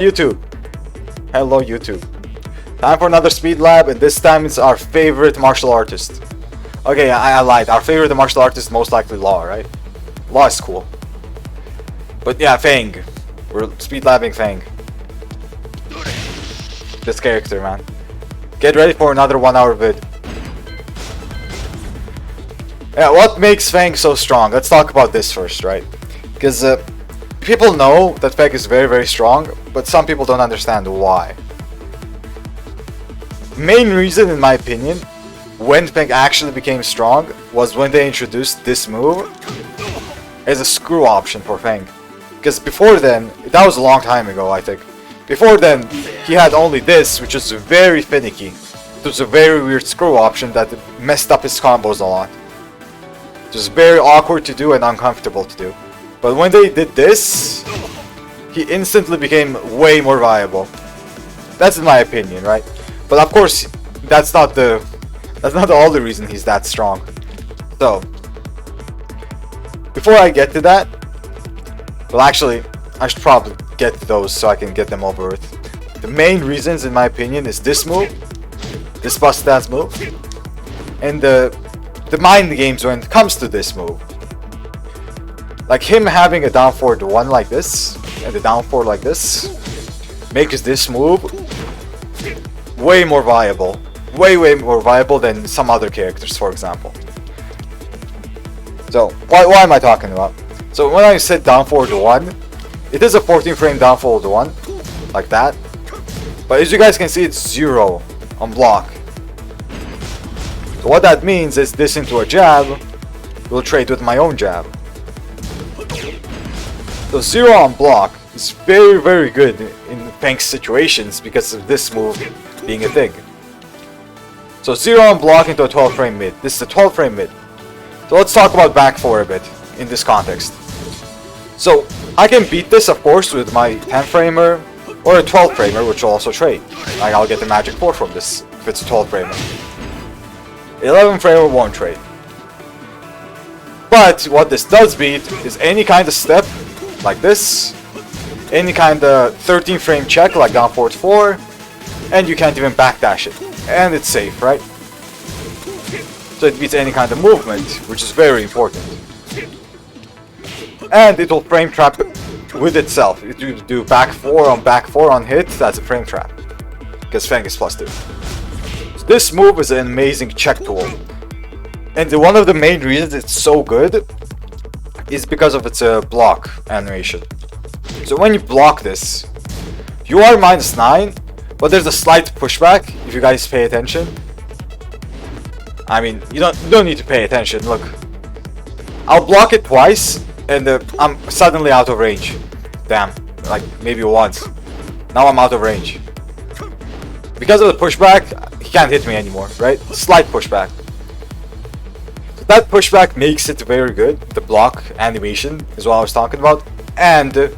YouTube. Hello YouTube. Time for another speed lab, and this time it's our favorite martial artist. Okay, I lied. Our favorite martial artist is most likely Law, right? Law is cool. But yeah, Feng. We're speed labbing Feng. This character, man. Get ready for another 1 hour vid. Yeah, what makes Feng so strong? Let's talk about this first, right? Because people know that Feng is very strong, but some people don't understand why. Main reason, in my opinion, when Feng actually became strong was when they introduced this move as a screw option for Feng. Because before then, that was a long time ago, I think. Before then, he had only this, which was very finicky. It was a very weird screw option that messed up his combos a lot. It was very awkward to do and uncomfortable to do. But when they did this, he instantly became way more viable. That's in my opinion, right? But of course, that's not the only reason he's that strong. So, before I get to that, well actually, I should probably get to those so I can get them over with. The main reasons, in my opinion, is this move, this busted ass move, and the mind games when it comes to this move. Like him having a down forward 1 like this, and a down forward like this, makes this move way more viable. Way more viable than some other characters, for example. So, why am I talking about? So when I said down forward 1, it is a 14 frame down forward 1, like that. But as you guys can see, it's 0 on block. So what that means is this into a jab will trade with my own jab. So 0 on block is very good in Feng's situations because of this move being a thing. So 0 on block into a 12 frame mid. This is a 12 frame mid. So let's talk about back 4 a bit in this context. So I can beat this, of course, with my 10 framer or a 12 framer, which will also trade. Like I'll get the magic 4 from this if it's a 12 framer. 11 framer won't trade. But what this does beat is any kind of step like this, any kind of 13 frame check like down forward 4, and you can't even backdash it. And it's safe, right? So it beats any kind of movement, which is very important. And it will frame trap with itself. If you do back 4 on hit, that's a frame trap. Because Feng is +2. So this move is an amazing check tool. And one of the main reasons it's so good is because of its block animation. So when you block this, you are -9, but there's a slight pushback if you guys pay attention. I mean, you don't need to pay attention. Look, I'll block it twice, and I'm suddenly out of range. Damn, like maybe once. Now I'm out of range. Because of the pushback, he can't hit me anymore, right? Slight pushback. So that pushback makes it very good. The block animation is what I was talking about. And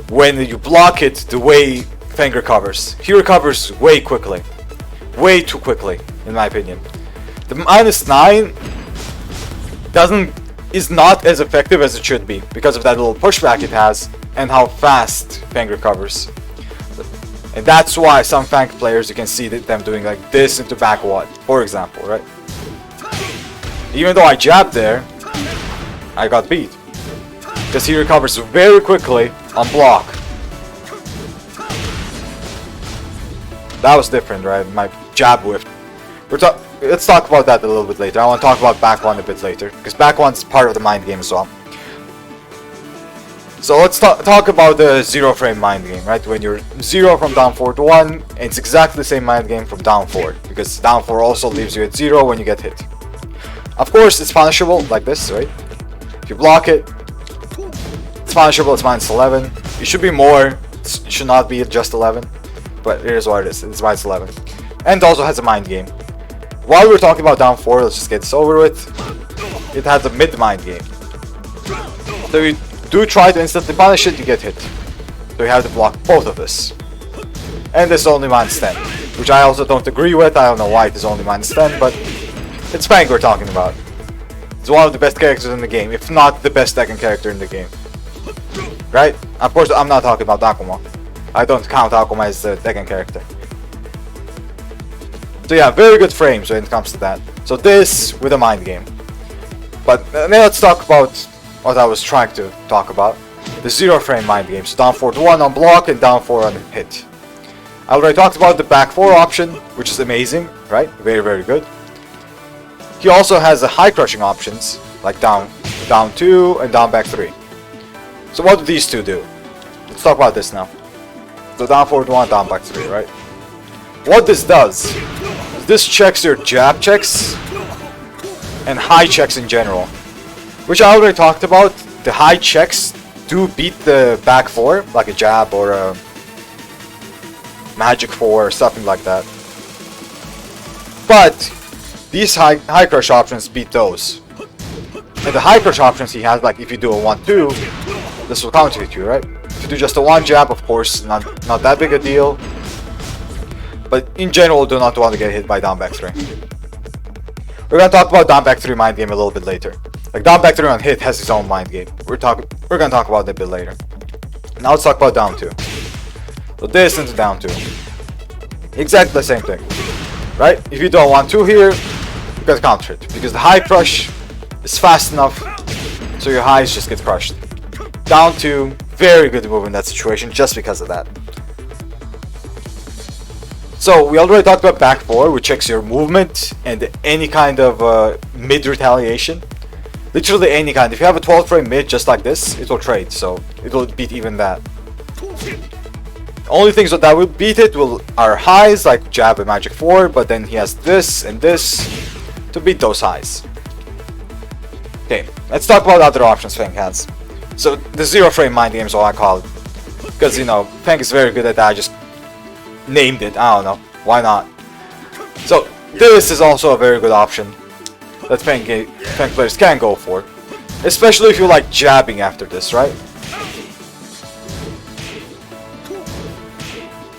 when you block it, the way Feng recovers. He recovers way quickly. Way too quickly, in my opinion. The -9 is not as effective as it should be because of that little pushback it has and how fast Feng recovers. And that's why some Feng players, you can see them doing like this into back 1, for example, right? Even though I jabbed there, I got beat. Because he recovers very quickly on block. That was different, right? My jab whiffed. Let's talk about that a little bit later. I want to talk about back 1 a bit later, because back 1's part of the mind game as well. So let's talk about the 0 frame mind game, right? When you're 0 from down forward 1, and it's exactly the same mind game from down forward, because down 4 also leaves you at 0 when you get hit. Of course, it's punishable like this, right? If you block it, it's punishable. It's -11. It should be more. It should not be just 11, but it is what it is. It's -11, and it also has a mind game. While we're talking about down 4, let's just get this over with. It has a mid-mind game. So you do try to instantly punish it, you get hit. So you have to block both of this. And this is only -10, which I also don't agree with. I don't know why it is only -10, but it's Feng we're talking about. It's one of the best characters in the game, if not the best Tekken character in the game. Right? Of course, I'm not talking about Akuma. I don't count Akuma as the Tekken character. So yeah, very good frames when it comes to that. So this with a mind game. But now let's talk about what I was trying to talk about. The 0 frame mind game. So down forward 1 on block and down 4 on hit. I already talked about the back 4 option, which is amazing, right? Very, very good. He also has the high crushing options, like down 2 and down back 3. So what do these two do? Let's talk about this now. So down forward 1, down back 3, right? What this does is this checks your jab checks and high checks in general. Which I already talked about. The high checks do beat the back 4, like a jab or a magic 4 or something like that. But these high crush options beat those. And the high crush options he has, like if you do a 1-2, this will counter hit you, right? If you do just a 1 jab, of course, not that big a deal. But in general, do not want to get hit by down back 3. We're gonna talk about down back 3 mind game a little bit later. Like down back 3 on hit has its own mind game. We're gonna talk about that a bit later. Now let's talk about down 2. So this into down 2. Exactly the same thing. Right? If you do a 1-2 here, you gotta counter it. Because the high crush is fast enough, so your highs just get crushed. Down 2, very good move in that situation just because of that. So we already talked about back 4, which checks your movement and any kind of mid retaliation. Literally any kind. If you have a 12 frame mid just like this, it will trade, so it will beat even that. Only things that will beat it are highs like jab and magic 4, but then he has this and this to beat those highs. Okay, let's talk about other options Feng has. So the 0 frame mind game is all I call it. Because you know, Feng is very good at that, I just named it, I don't know, why not? So this is also a very good option that Feng players can go for. Especially if you like jabbing after this, right?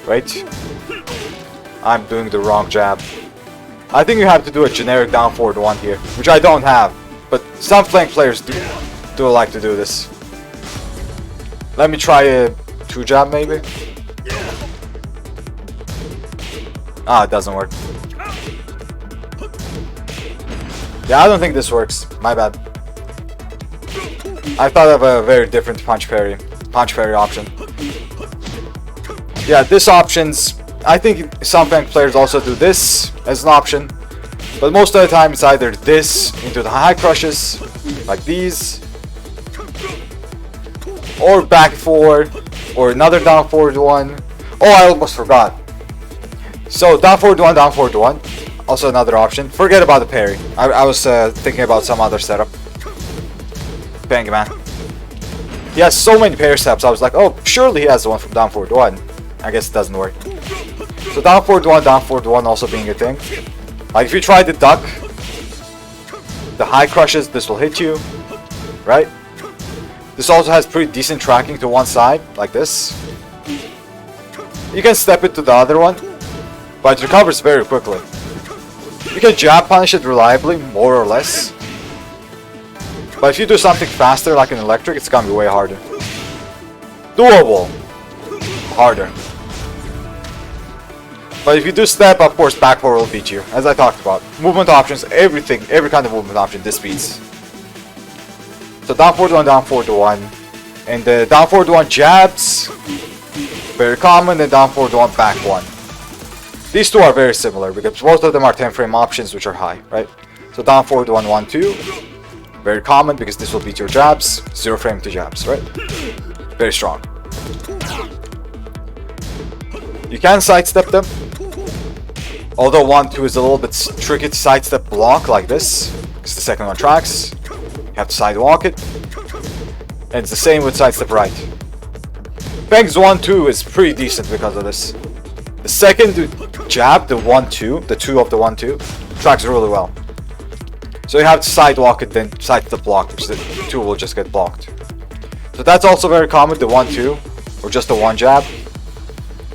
Wait. I'm doing the wrong jab. I think you have to do a generic down forward 1 here, which I don't have. But some flank players do like to do this. Let me try a 2 jab maybe. Ah, it doesn't work. Yeah, I don't think this works. My bad. I thought of a very different punch parry option. Yeah, this options. I think some Feng players also do this as an option, but most of the time it's either this into the high crushes, like these, or back 4, or another down forward 1. Oh, I almost forgot. So down forward 1, down forward 1. Also another option. Forget about the parry. I was thinking about some other setup. Bang, man. He has so many parry steps. I was like, oh, surely he has the one from down forward 1. I guess it doesn't work. So down forward 1 also being a thing. Like if you try to duck the high crushes, this will hit you, right? This also has pretty decent tracking to one side, like this. You can step it to the other one, but it recovers very quickly. You can jab punish it reliably, more or less. But if you do something faster, like an electric, it's gonna be way harder. Doable. Harder. But if you do step, of course, back 4 will beat you, as I talked about. Movement options, everything, every kind of movement option, this beats. So down forward 1, and the down forward 1 jabs, very common, and down forward 1, back 1. These two are very similar, because both of them are 10 frame options, which are high, right? So down forward 1, 2, very common, because this will beat your jabs, 0 frame to jabs, right? Very strong. You can sidestep them, although 1, 2 is a little bit tricky to sidestep block like this, because the second one tracks. You have to sidewalk it, and it's the same with sidestep right. Feng's 1, 2 is pretty decent because of this. The second jab, the 1, 2, the 2 of the 1, 2, tracks really well. So you have to sidewalk it, then sidestep block, which the 2 will just get blocked. So that's also very common, the 1, 2, or just the 1 jab.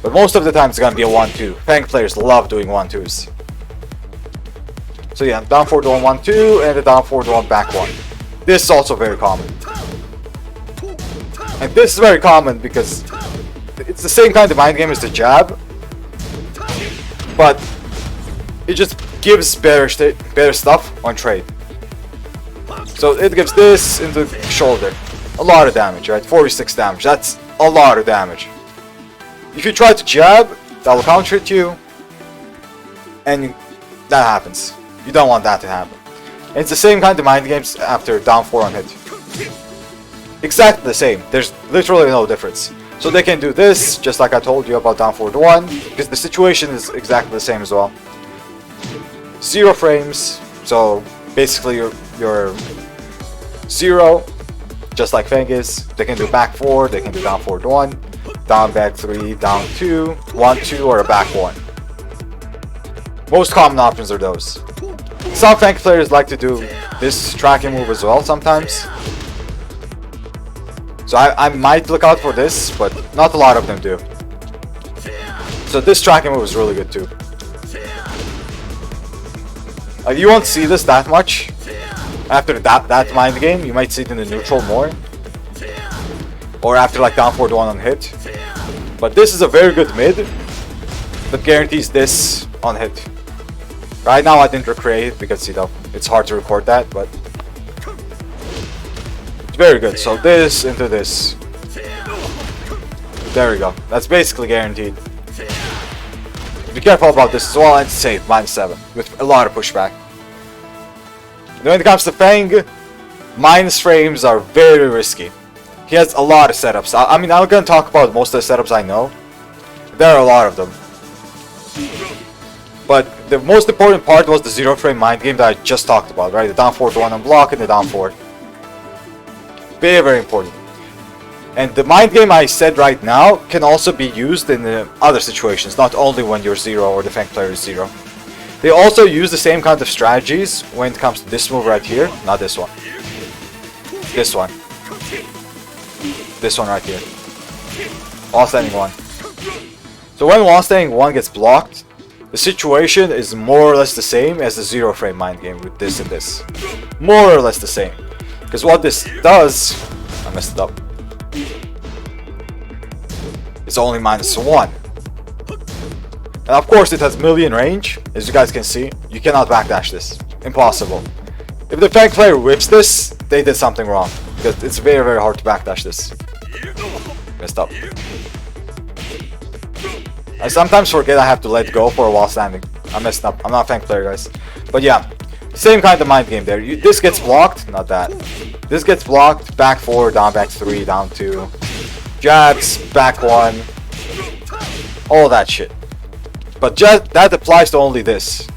But most of the time it's gonna be a 1, 2. Feng players love doing 1, 2s. So yeah, down forward 1, 1, 2, and the down forward 1, back 1. This is also very common. And this is very common because it's the same kind of mind game as the jab, but it just gives better stuff on trade. So it gives this into the shoulder. A lot of damage, right? 46 damage. That's a lot of damage. If you try to jab, that'll counter hit you, and that happens. You don't want that to happen. And it's the same kind of mind games after down 4 on hit. Exactly the same. There's literally no difference. So they can do this, just like I told you about down 4 to 1, because the situation is exactly the same as well. 0 frames, so basically you're 0, just like Feng is. They can do back 4, they can do down 4 to 1, down back 3, down 2, 1 2, or a back 1. Most common options are those. Some Feng players like to do this tracking move as well sometimes. So I might look out for this, but not a lot of them do. So this tracking move is really good too. You won't see this that much. After that mind game, you might see it in the neutral more. Or after like down 4 to 1 on hit. But this is a very good mid that guarantees this on hit. Right now I didn't recreate it because, you know, it's hard to record that, but it's very good. So this into this. There we go. That's basically guaranteed. Be careful about this as well, and safe, -7, with a lot of pushback. And when it comes to Feng, minus frames are very risky. He has a lot of setups. I mean, I'm gonna talk about most of the setups I know. There are a lot of them. But the most important part was the 0 frame mind game that I just talked about, right? The down 4 to 1 on block and the down 4. Very, very important. And the mind game I said right now can also be used in other situations, not only when you're 0 or the Feng player is 0. They also use the same kind of strategies when it comes to this move right here, not this one. This one. This one right here. Wall standing 1. So when wall standing 1 gets blocked, the situation is more or less the same as the 0 frame mind game with this and this. More or less the same. Because what this does, I messed it up. It's only -1. And of course it has million range, as you guys can see. You cannot backdash this. Impossible. If the Feng player whips this, they did something wrong. Because it's very, very hard to backdash this. Messed up. I sometimes forget I have to let go for a while standing. I messed up. I'm not a Feng player, guys. But yeah, same kind of mind game there. This gets blocked, not that. This gets blocked, back 4, down back 3, down 2. Jabs, back 1. All that shit. But just that applies to only this.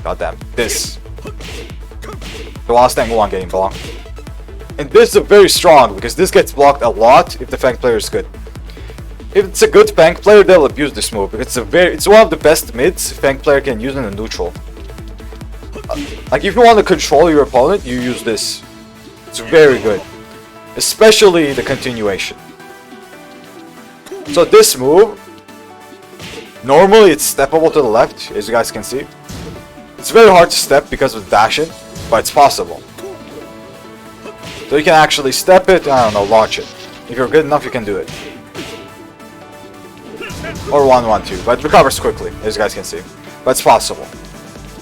Goddamn, this. The wall standing 1 getting blocked. And this is very strong because this gets blocked a lot if the Feng player is good. If it's a good Feng player, they'll abuse this move because it's one of the best mids Feng player can use in a neutral. Like if you want to control your opponent, you use this. It's very good, especially the continuation. So this move, normally it's steppable to the left, as you guys can see. It's very hard to step because of dashing, but it's possible. So you can actually step it, I don't know, launch it. If you're good enough, you can do it. Or 1-1-2, but it recovers quickly, as you guys can see. But it's possible.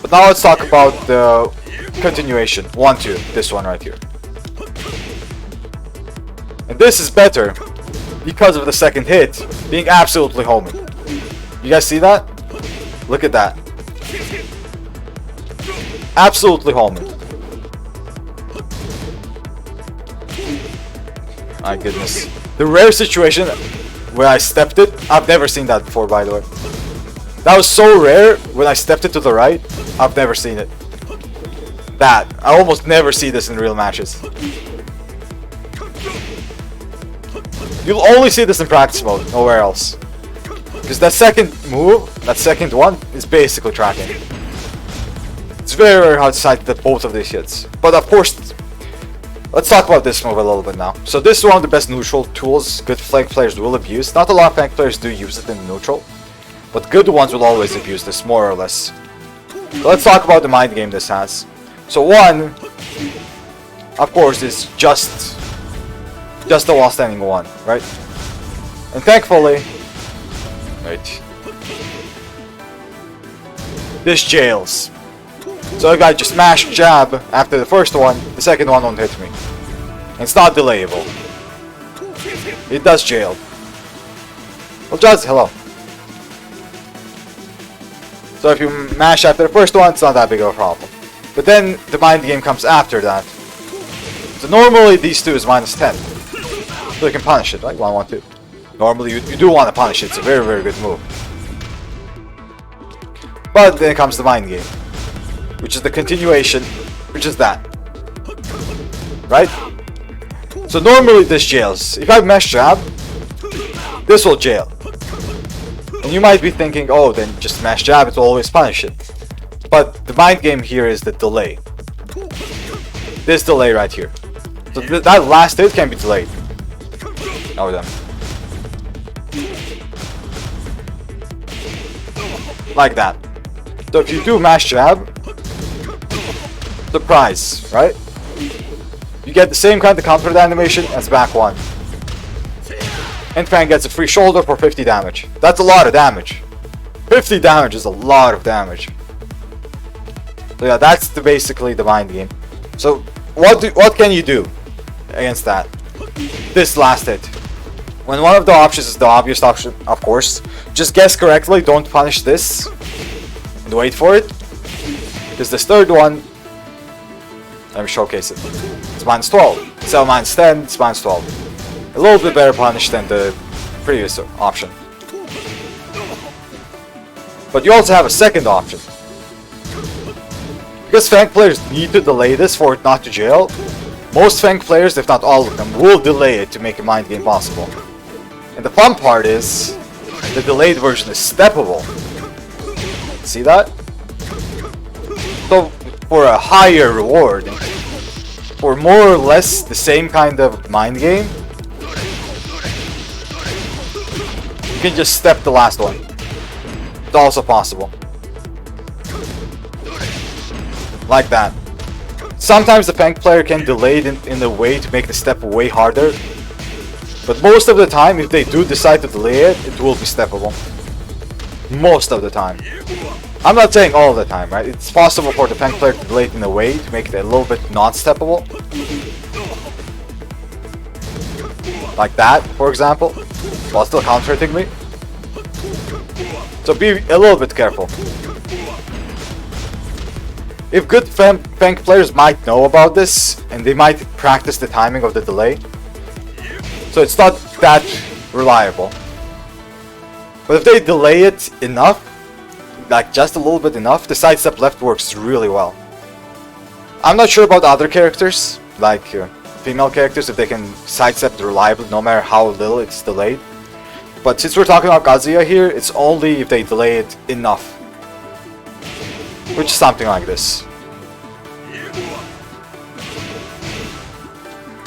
But now let's talk about the continuation. 1-2, this one right here. And this is better because of the second hit being absolutely homing. You guys see that? Look at that. Absolutely homing. My goodness. The rare situation where I stepped it, I've never seen that before, by the way. That was so rare when I stepped it to the right. I've never seen it. That. I almost never see this in real matches. You'll only see this in practice mode, nowhere else. Because that second move, that second one, is basically tracking. It's very, very hard to sight that both of these hits. But of course, let's talk about this move a little bit now. So this is one of the best neutral tools good Feng players will abuse. Not a lot of Feng players do use it in neutral. But good ones will always abuse this, more or less. So let's talk about the mind game this has. So one, of course, is just the wall standing 1, right? And thankfully... Wait. This jails. So if I just smash jab after the first one, the second one won't hit me. And it's not delayable. It does jail. Well, just hello. So if you mash after the first one, it's not that big of a problem. But then the mind game comes after that. So normally these two is minus 10. So you can punish it, right? 1, 1, 2. Normally you do want to punish it. It's a very, very good move. But then comes the mind game, which is the continuation, which is that. Right? So normally this jails. If I mesh jab, this will jail. And you might be thinking, oh, then just smash jab, it will always punish it. But the mind game here is the delay. This delay right here. So that last hit can be delayed. Now we're done. Like that. So if you do mash jab, surprise, right? You get the same kind of counter animation as back one. And Feng gets a free shoulder for 50 damage. That's a lot of damage. 50 damage is a lot of damage. So yeah, that's basically the mind game. So what can you do against that? This last hit. When one of the options is the obvious option, of course, just guess correctly, don't punish this. And wait for it. Because this third one, let me showcase it. It's minus 12. Instead of minus 10, it's minus 12. A little bit better punish than the previous option. But you also have a second option. Because Feng players need to delay this for it not to jail, most Feng players, if not all of them, will delay it to make a mind game possible. And the fun part is, the delayed version is steppable. See that? So, for a higher reward, for more or less the same kind of mind game, you can just step the last one. It's also possible. Like that. Sometimes the Feng player can delay it in a way to make the step way harder. But most of the time, if they do decide to delay it, it will be steppable. Most of the time. I'm not saying all the time, right? It's possible for the Feng player to delay it in a way to make it a little bit not steppable. Like that, for example. While still counter-hitting me. So be a little bit careful. If good Feng players might know about this, and they might practice the timing of the delay. So it's not that reliable. But if they delay it enough, like just a little bit enough, the sidestep left works really well. I'm not sure about other characters, like female characters, if they can sidestep reliably no matter how little it's delayed. But since we're talking about Kazuya here, it's only if they delay it enough. Which is something like this.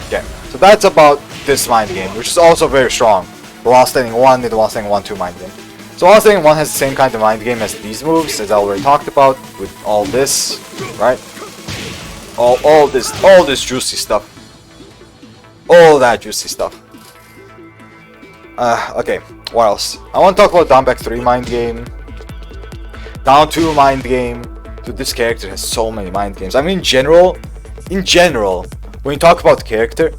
Okay, so that's about this mind game, which is also very strong. The while standing 1 and the while standing 1-2 mind game. So while standing 1 has the same kind of mind game as these moves, as I already talked about, with all this, right? All this juicy stuff. All that juicy stuff. Okay, what else? I want to talk about down back 3 mind game. Down 2 mind game. Dude, this character has so many mind games. I mean, in general, when you talk about the character,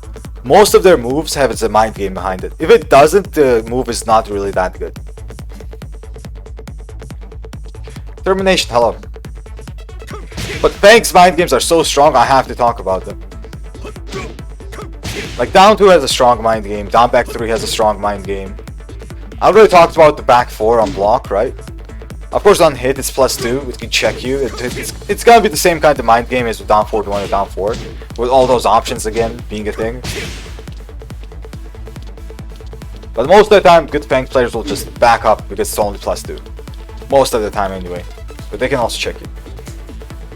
most of their moves have a mind game behind it. If it doesn't, the move is not really that good. Termination, hello. But Feng's mind games are so strong, I have to talk about them. Like, down 2 has a strong mind game, down back 3 has a strong mind game. I already talked about the back 4 on block, right? Of course, on hit, it's +2, it can check you. It's gonna be the same kind of mind game as with down 4 to 1 or down 4, with all those options again being a thing. But most of the time, good Feng players will just back up because it's only +2. Most of the time, anyway. But they can also check you.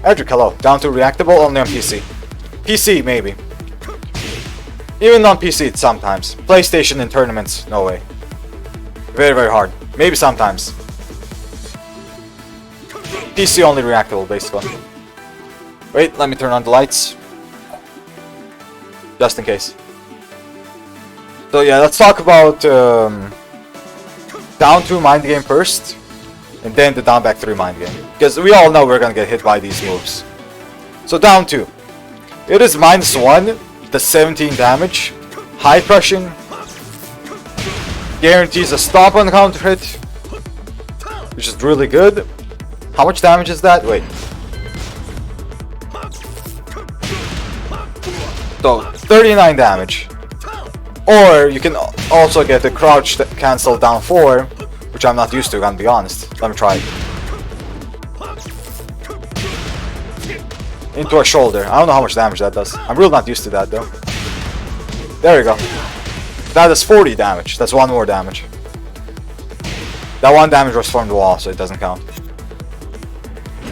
Edric, hello. Down 2 reactable, only on PC. PC, maybe. Even on PC, it's sometimes. PlayStation in tournaments, no way. Very, very hard. Maybe sometimes. PC only reactable, basically. Wait, let me turn on the lights. Just in case. So yeah, let's talk about down 2 mind game first, and then the down back 3 mind game. Because we all know we're gonna get hit by these moves. So down 2. It is -1, the 17 damage, high crushing, guarantees a stomp on the counter hit, which is really good. How much damage is that? Wait. So 39 damage. Or you can also get the crouch cancel down 4, which I'm not used to, I'm gonna be honest. Let me try it. Into a shoulder. I don't know how much damage that does. I'm really not used to that though. There we go. That is 40 damage. That's 1 more damage. That 1 damage was from the wall, so it doesn't count.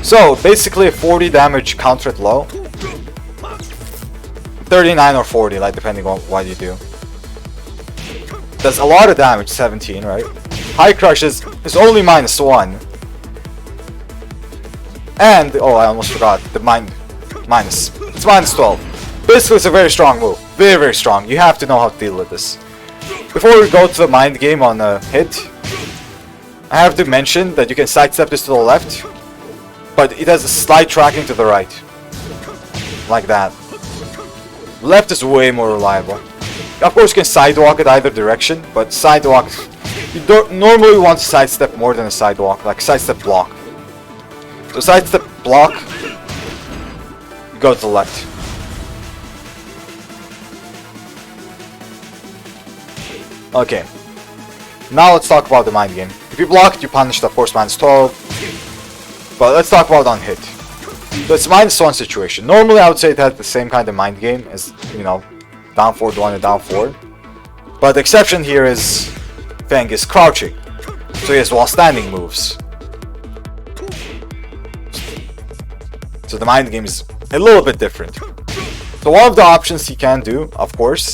So basically a 40 damage counter at low. 39 or 40, like depending on what you do. Does a lot of damage, 17, right? High crush is only -1. And, oh, I almost forgot, the minus. It's -12. Basically, it's a very strong move. Very, very strong. You have to know how to deal with this. Before we go to the mind game on a hit, I have to mention that you can sidestep this to the left, but it has a slight tracking to the right. Like that. Left is way more reliable. Of course, you can sidewalk it either direction, but sidewalk, you don't normally want to sidestep more than a sidewalk, like sidestep block. So sidestep block, you go to the left. Okay. Now let's talk about the mind game. If you block, you punish, of course, -12. But let's talk about on hit. So it's -1 situation. Normally I would say it has the same kind of mind game as, you know, down 4 to 1 and down 4. But the exception here is Feng is crouching. So he has while standing moves. So the mind game is a little bit different. So one of the options he can do, of course,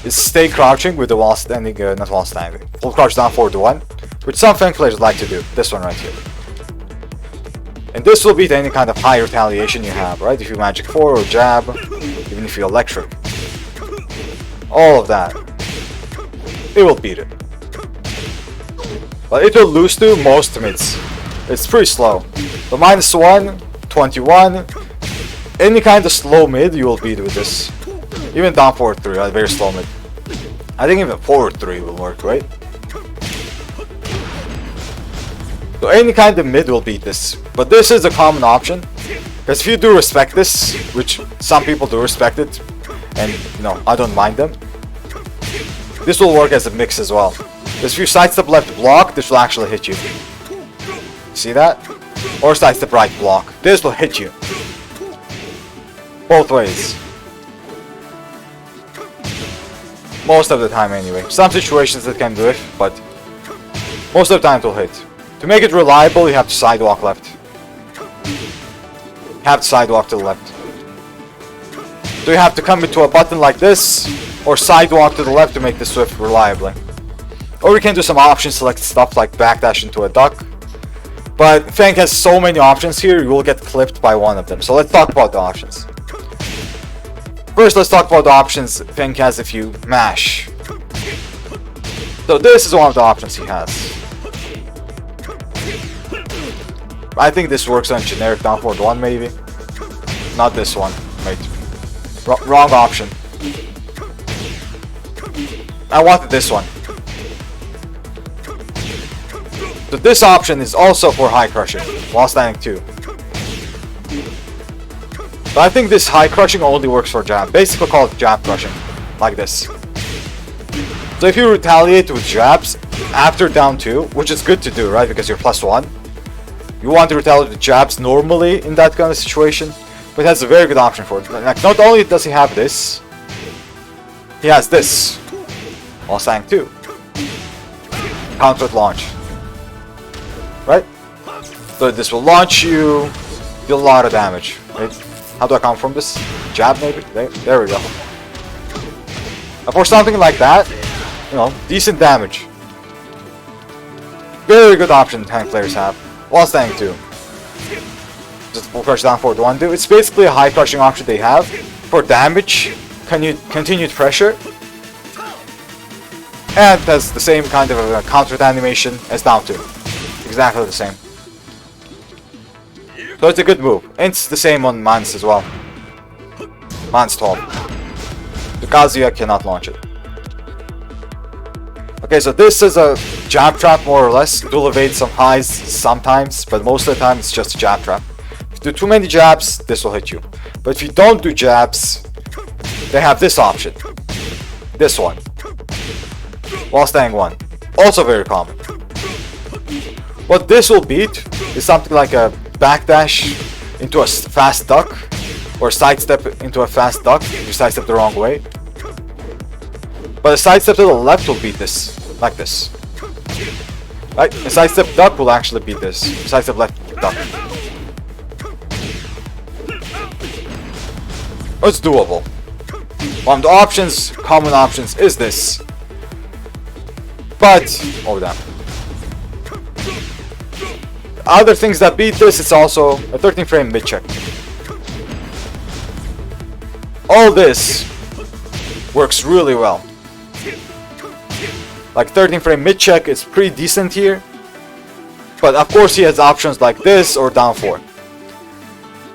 is stay crouching with the while standing, not while standing, full crouch down 4 to 1, which some Feng players like to do. This one right here. And this will beat any kind of high retaliation you have, right? If you magic 4 or jab, even if you electric. All of that. It will beat it. But it will lose to most mids. It's pretty slow. The -1, 21, any kind of slow mid you will beat with this. Even down 4-3, right? Very slow mid. I think even 4-3 will work, right? So any kind of mid will beat this. But this is a common option. Because if you do respect this, which some people do respect it, and you know, I don't mind them, this will work as a mix as well. Because if you sidestep left block, this will actually hit you. See that? Or sidestep right block. This will hit you. Both ways. Most of the time anyway. Some situations it can do it, but most of the time it will hit. To make it reliable, you have to sidewalk left. You have to sidewalk to the left. So you have to come into a button like this, or sidewalk to the left to make the swift reliably. Or you can do some option select stuff like backdash into a duck. But Feng has so many options here, you will get clipped by one of them. So let's talk about the options. First, let's talk about the options Feng has if you mash. So this is one of the options he has. I think this works on generic down 4 to 1 maybe. Not this one. Wait. Wrong option. I wanted this one. So this option is also for high crushing, while standing 2. But I think this high crushing only works for jab. Basically called jab crushing. Like this. So if you retaliate with jabs after down 2, which is good to do, right? Because you're +1. You want to retaliate with jabs normally in that kind of situation. But it has a very good option for it. Like, not only does he have this, he has this. While standing 2. Counter at launch. Right? So this will launch you, deal a lot of damage. Right? How do I count from this? Jab maybe? There we go. And for something like that, you know, decent damage. Very good option tank players have. While standing 2. Just full crush down 4 to 1 do. It's basically a high crushing option they have. For damage, continued pressure. And has the same kind of a counter animation as down 2. Exactly the same. So it's a good move. And it's the same on Mans as well. Mans 12. The Kazuya cannot launch it. Okay, so this is a jab trap more or less. It will evade some highs sometimes, but most of the time it's just a jab trap. If you do too many jabs, this will hit you. But if you don't do jabs, they have this option. This one. While staying 1. Also very common. What this will beat is something like a backdash into a fast duck, or sidestep into a fast duck if you sidestep the wrong way. But a sidestep to the left will beat this, like this. Right? A sidestep duck will actually beat this. Sidestep left duck. It's doable. One of the options, common options, is this. But, oh damn. Other things that beat this, it's also a 13 frame mid check. All this works really well. Like 13 frame mid check is pretty decent here. But of course he has options like this or down 4.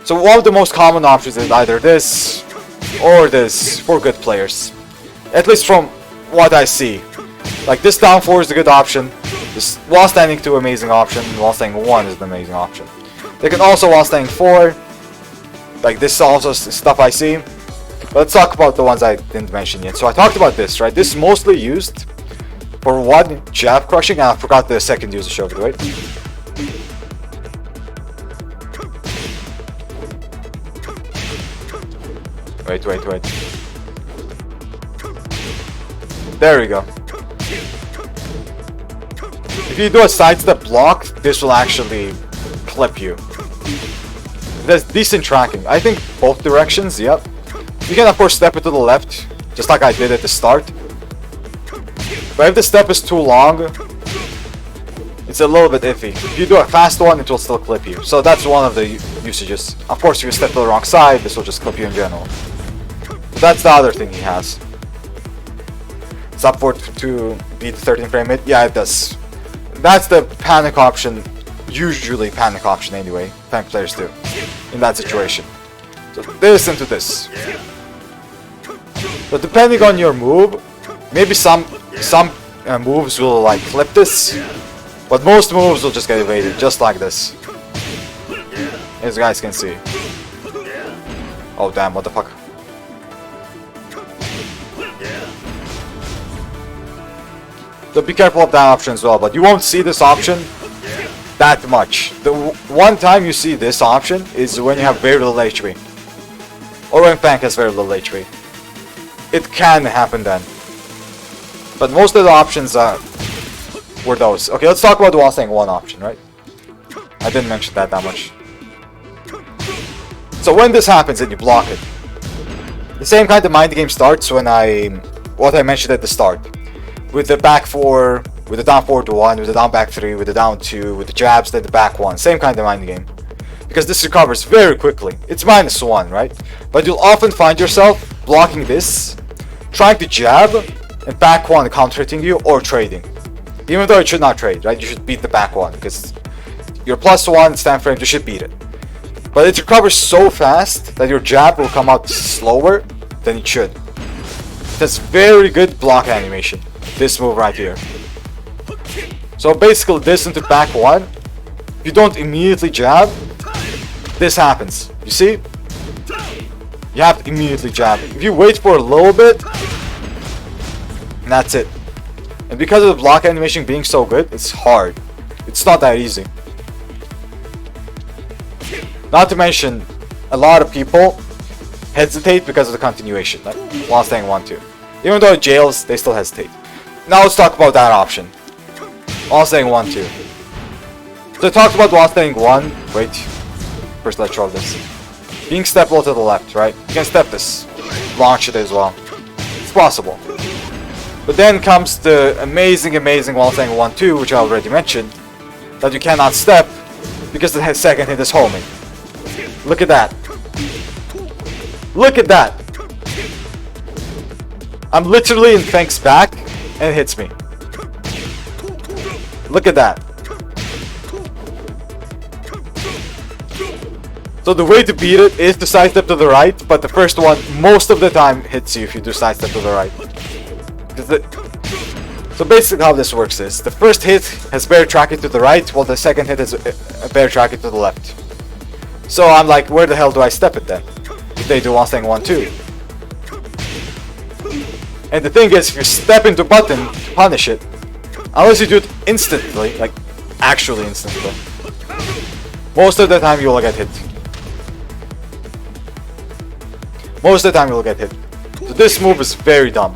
So one of the most common options is either this or this for good players. At least from what I see. Like this down 4 is a good option. This while standing 2 amazing option. While standing 1 is an amazing option. They can also while standing 4. Like this is also stuff I see. But let's talk about the ones I didn't mention yet. So I talked about this, right? This is mostly used for one jab crushing, and I forgot the second use to show it, right? Wait. There we go. If you do a sidestep block, this will actually clip you. There's decent tracking. I think both directions, yep. You can of course step it to the left, just like I did at the start. But if the step is too long, it's a little bit iffy. If you do a fast one, it will still clip you. So that's one of the usages. Of course, if you step to the wrong side, this will just clip you in general. That's the other thing he has. It's up for to beat the 13 frame mid. Yeah, it does. That's the panic option. Usually panic option anyway. Feng players do in that situation. So this into this. But depending on your move, maybe some moves will like clip this, but most moves will just get evaded, just like this. As you guys can see. Oh damn! What the fuck? So be careful of that option as well, but you won't see this option that much. The one time you see this option is when you have very little HP. Or when Feng has very little HP. It can happen then. But most of the options were those. Okay, let's talk about the while staying 1 option, right? I didn't mention that much. So when this happens and you block it, the same kind of mind game starts when what I mentioned at the start. With the back 4, with the down 4 to 1, with the down back 3, with the down 2, with the jabs, then the back 1. Same kind of mind game. Because this recovers very quickly. It's -1, right? But you'll often find yourself blocking this, trying to jab, and back 1 counter-hitting you or trading. Even though it should not trade, right? You should beat the back 1 because you're +1 stand frame, you should beat it. But it recovers so fast that your jab will come out slower than it should. It has very good block animation. This move right here. So basically this into back 1. If you don't immediately jab, this happens. You see? You have to immediately jab. If you wait for a little bit, and that's it. And because of the block animation being so good, it's hard. It's not that easy. Not to mention, a lot of people hesitate because of the continuation, like while staying 1-2. Even though it jails, they still hesitate. Now let's talk about that option. While staying 1-2. So I talked about while staying 1. Wait. First let's show this. Being step low to the left, right? You can step this. Launch it as well. It's possible. But then comes the amazing while staying 1-2, which I already mentioned. That you cannot step because the second hit is homing. Look at that. Look at that. I'm literally in Feng's back, and it hits me. Look at that. So the way to beat it is to sidestep to the right, but the first one most of the time hits you if you do sidestep to the right. So basically how this works is, the first hit has bear tracking to the right, while the second hit is a bear tracking to the left. So I'm like, where the hell do I step it then? If they do one thing 1-2. And the thing is, if you step into button to punish it, unless you do it instantly, like actually instantly, most of the time you will get hit. Most of the time you will get hit. So this move is very dumb.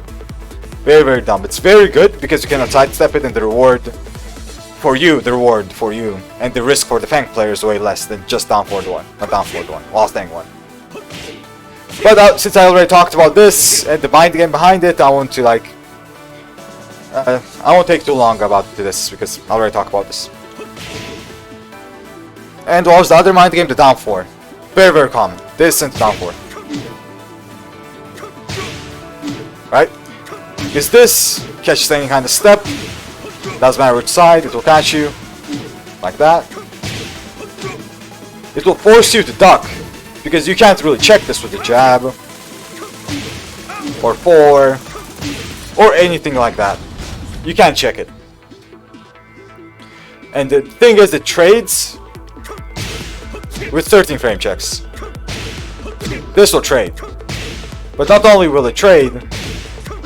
Very, very dumb. It's very good because you cannot sidestep it, and the reward for you, and the risk for the Feng player is way less than just down forward one. Not down forward one, while staying one. But since I already talked about this and the mind game behind it, I want to like... I won't take too long about this because I already talked about this. And what was the other mind game? The down 4. Very, very common. This and down 4. Right? Because this catches any kind of step. Doesn't matter which side, it will catch you. Like that. It will force you to duck. Because you can't really check this with the jab. Or 4. Or anything like that. You can't check it. And the thing is, it trades with 13 frame checks. This will trade. But not only will it trade,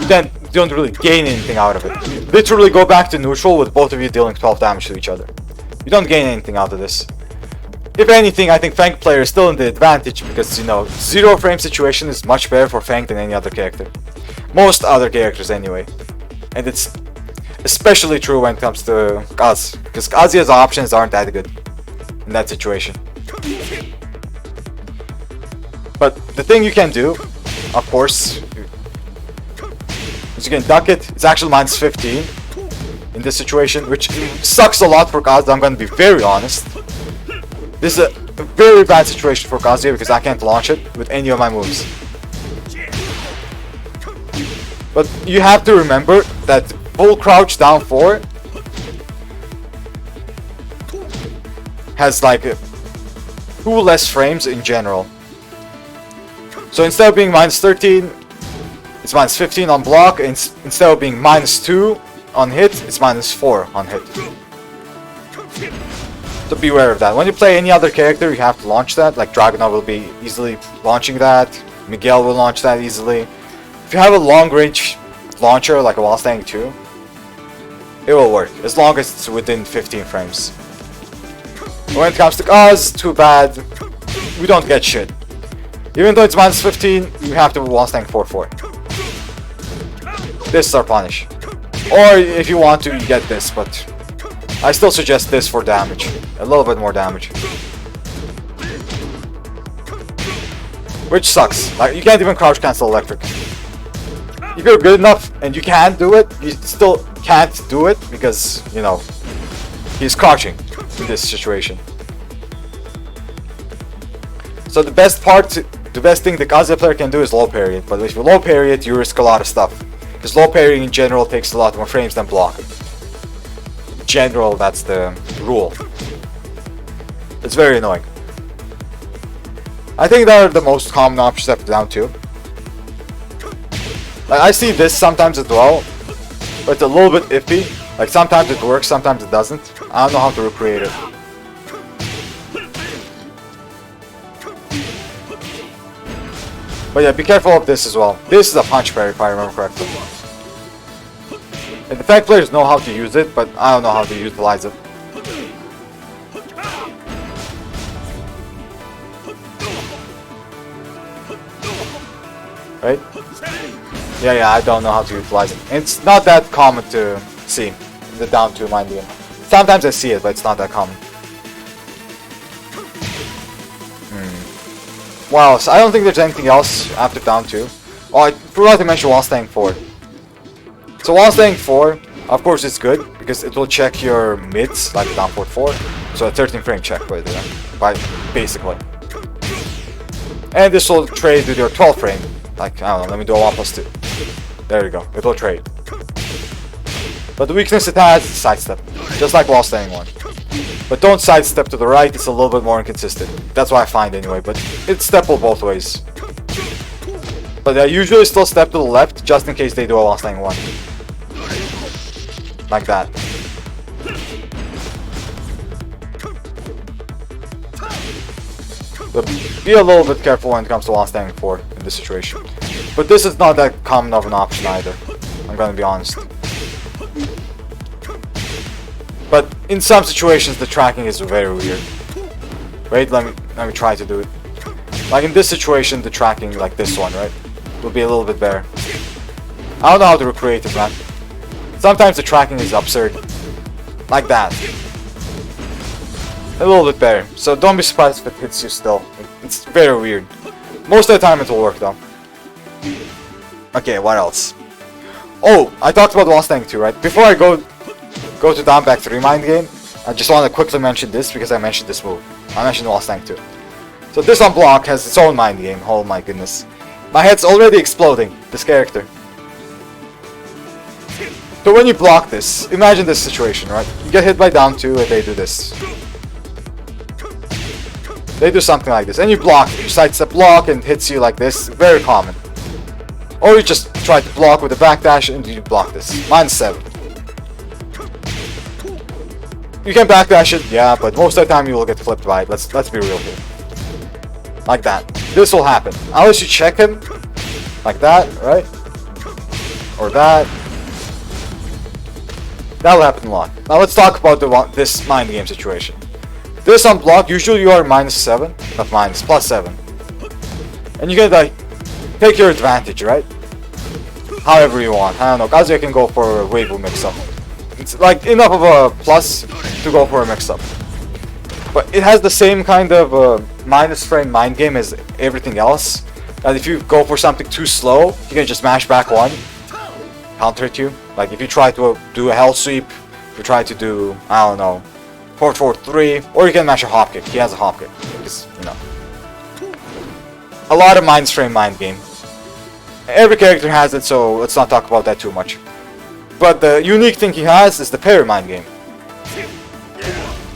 then you don't really gain anything out of it. Literally go back to neutral with both of you dealing 12 damage to each other. You don't gain anything out of this. If anything, I think Feng player is still in the advantage because, you know, 0 frame situation is much better for Feng than any other character. Most other characters anyway. And it's especially true when it comes to Kaz, because Kazuya's options aren't that good in that situation. But the thing you can do, of course, is you can duck it. It's actually minus 15 in this situation, which sucks a lot for Kazuya, I'm going to be very honest. This is a very bad situation for Kazuya because I can't launch it with any of my moves. But you have to remember that full crouch down 4 has like 2 less frames in general. So instead of being minus 13, it's minus 15 on block, and instead of being minus 2 on hit, it's minus 4 on hit. So beware of that. When you play any other character, you have to launch that. Like Dragunov will be easily launching that. Miguel will launch that easily. If you have a long range launcher like a While Staying 2, it will work, as long as it's within 15 frames. When it comes to Kaz, too bad, we don't get shit. Even though it's minus 15, you have to While Staying 4-4. This is our punish. Or if you want to, you get this, but I still suggest this for damage. A little bit more damage. Which sucks. Like, you can't even crouch cancel electric. If you're good enough and you can do it, you still can't do it because, you know, he's crouching in this situation. So the best thing the Kazuya player can do is low parry it, but if you low parry it, you risk a lot of stuff. Because low parrying in general takes a lot more frames than block. In general, that's the rule. It's very annoying. I think that are the most common options up down 2. Like, I see this sometimes as well, but it's a little bit iffy. Like, sometimes it works, sometimes it doesn't. I don't know how to recreate it. But yeah, be careful of this as well. This is a punch parry if I remember correctly. And the Feng players know how to use it, but I don't know how to utilize it. Right? Yeah, I don't know how to utilize it. It's not that common to see in the down 2 mind game. Sometimes I see it, but it's not that common. Wow, so I don't think there's anything else after down 2. Oh, I forgot to mention While Staying 4. So While Staying 4, of course it's good, because it will check your mids, like down forward 4. So a 13 frame check basically. And this will trade with your 12 frame. Like, I don't know, let me do a 1+2. There you go, it will trade. But the weakness it has is sidestep, just like while standing 1. But don't sidestep to the right, it's a little bit more inconsistent. That's what I find anyway, but it's steppable both ways. But I usually still step to the left, just in case they do a while standing 1. Like that. But be a little bit careful when it comes to while standing 4 in this situation. But this is not that common of an option either, I'm gonna be honest. But in some situations the tracking is very weird. Wait, let me try to do it. Like in this situation, the tracking, like this one, right, will be a little bit better. I don't know how to recreate it, man. Sometimes the tracking is absurd. Like that. A little bit better. So don't be surprised if it hits you still. It's very weird. Most of the time it will work though. Okay, what else? Oh, I talked about Lost Tank 2, right? Before I go to down back 3 mind game, I just want to quickly mention this because I mentioned this move. I mentioned Lost Tank 2. So this on block has its own mind game. Oh my goodness. My head's already exploding. This character. So when you block this, imagine this situation, right? You get hit by down 2 and they do this. They do something like this, and you block it. You sidestep block and hits you like this. Very common. Or you just try to block with a backdash and you block this. -7. You can backdash it, yeah, but most of the time you will get flipped by it. Let's be real here. Like that. This will happen. Unless you check him. Like that, right? Or that. That will happen a lot. Now let's talk about this mind game situation. This on block, usually you are -7, not minus, +7. And you can like take your advantage, right? However you want. I don't know, Kazuya can go for a wave mix-up. It's like enough of a plus to go for a mix-up. But it has the same kind of minus frame mind game as everything else. And if you go for something too slow, you can just mash back 1, counter hit you. Like if you try to do a hell sweep, if you try to do, I don't know, 4-4-3, or you can mash a hop kick. He has a hop kick. Because, you know. A lot of minus frame mind game. Every character has it, so let's not talk about that too much. But the unique thing he has is the parry mind game.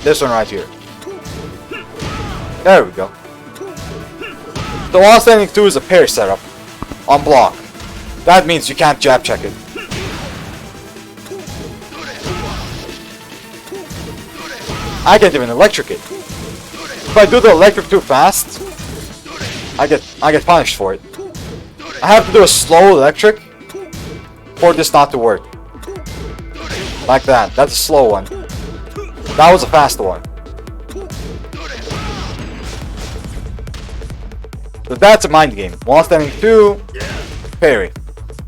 This one right here. There we go. The while standing 2 is a parry setup. On block. That means you can't jab check it. I can't even electric it. If I do the electric too fast, I get punished for it. I have to do a slow electric for this not to work. Like that. That's a slow one. That was a fast one. So that's a mind game. While standing 2, parry.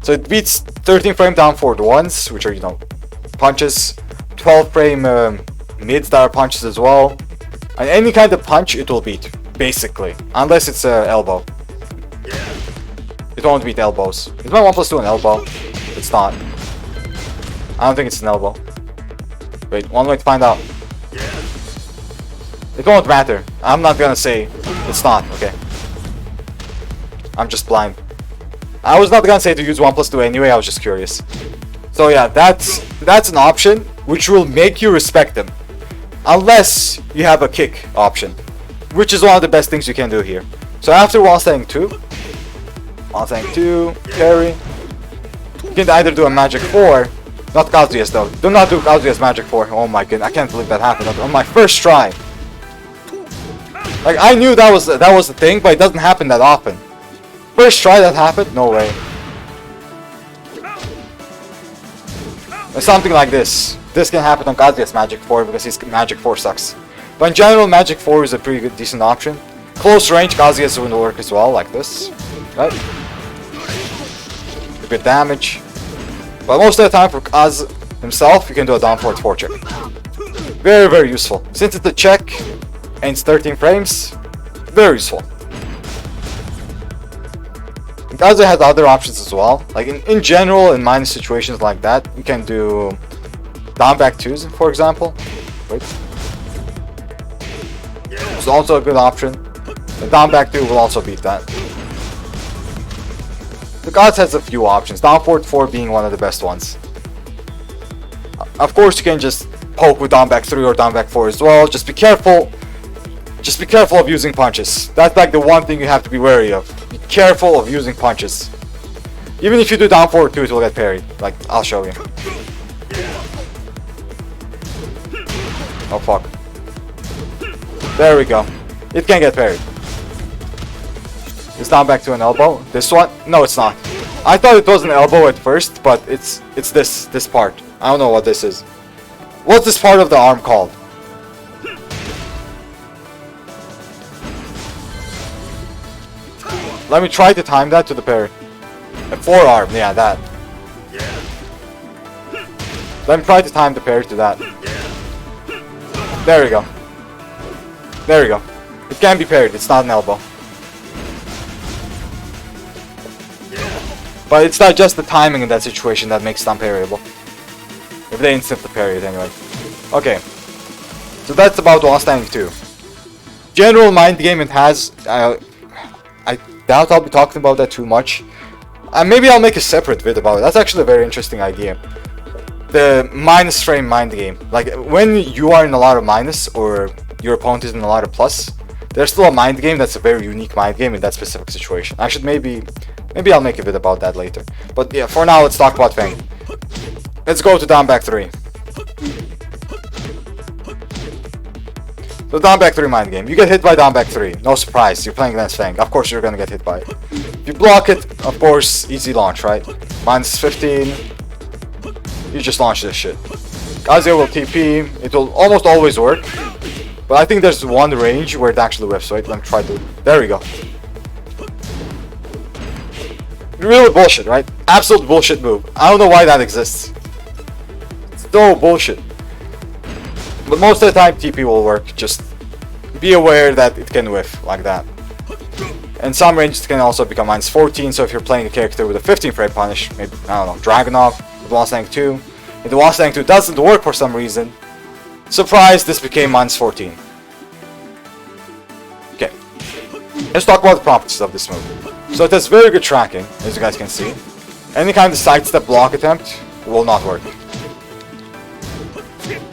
So it beats 13 frame down forward ones, which are, you know, punches. 12 frame mids that are punches as well. And any kind of punch it will beat, basically. Unless it's an elbow. It won't beat elbows. Is my 1+2 an elbow? It's not. I don't think it's an elbow. Wait, one way to find out. It won't matter. I'm not gonna say it's not, okay. I'm just blind. I was not gonna say to use 1+2 anyway, I was just curious. So yeah, that's an option which will make you respect them. Unless you have a kick option. Which is one of the best things you can do here. So after while standing 2, parry. You can either do a magic 4, not Kazuya's though. Do not do Kazuya's magic 4. Oh my goodness, I can't believe that happened on my first try. Like I knew that was the thing, but it doesn't happen that often. First try that happened? No way. Or something like this. This can happen on Kazuya's magic 4 because his magic 4 sucks. But in general, magic 4 is a pretty good, decent option. Close range, Kazuya's will work as well, like this. Right? A bit damage. But most of the time for Kaz himself, you can do a down forward 4 check. Very, very useful. Since it's a check and it's 13 frames, very useful. Kazuya has other options as well. Like in general, in minus situations like that, you can do down back 2s, for example. Wait. It's also a good option. The down back 2 will also beat that. The Gods has a few options, down forward 4 being one of the best ones. Of course, you can just poke with down back 3 or down back 4 as well. Just be careful. Just be careful of using punches. That's like the one thing you have to be wary of. Be careful of using punches. Even if you do down 4 too, it will get parried. Like, I'll show you. Oh fuck. There we go. It can get parried. It's down back to an elbow. This one? No, it's not. I thought it was an elbow at first, but it's this part. I don't know what this is. What's this part of the arm called? Let me try to time that to the parry. A forearm, yeah, that. Let me try to time the parry to that. There we go. There we go. It can be parried, it's not an elbow. But it's not just the timing in that situation that makes it unparryable. If they instantly parry it anyway. Okay. So that's about While Standing 2. General mind game it has. I doubt I'll be talking about that too much. Maybe I'll make a separate vid about it. That's actually a very interesting idea. The minus frame mind game. Like when you are in a lot of minus or your opponent is in a lot of plus, there's still a mind game that's a very unique mind game in that specific situation. I should maybe I'll make a vid about that later. But yeah, for now let's talk about Feng. Let's go to down back 3. So down back 3 mind game. You get hit by down back 3. No surprise. You're playing against Feng. Of course you're gonna get hit by it. If you block it, of course, easy launch, right? Minus 15. You just launch this shit. Kazuys will TP. It will almost always work. But I think there's one range where it actually whiffs. Wait, let me try to... There we go. Really bullshit, right? Absolute bullshit move. I don't know why that exists. It's so bullshit. But most of the time TP will work. Just be aware that it can whiff like that. And some ranges can also become minus 14. So if you're playing a character with a 15 frame punish, maybe, I don't know, Dragunov with While Standing 2. If the While Standing 2 doesn't work for some reason, surprise, this became minus 14. Okay. Let's talk about the properties of this move. So it has very good tracking, as you guys can see. Any kind of sidestep block attempt will not work.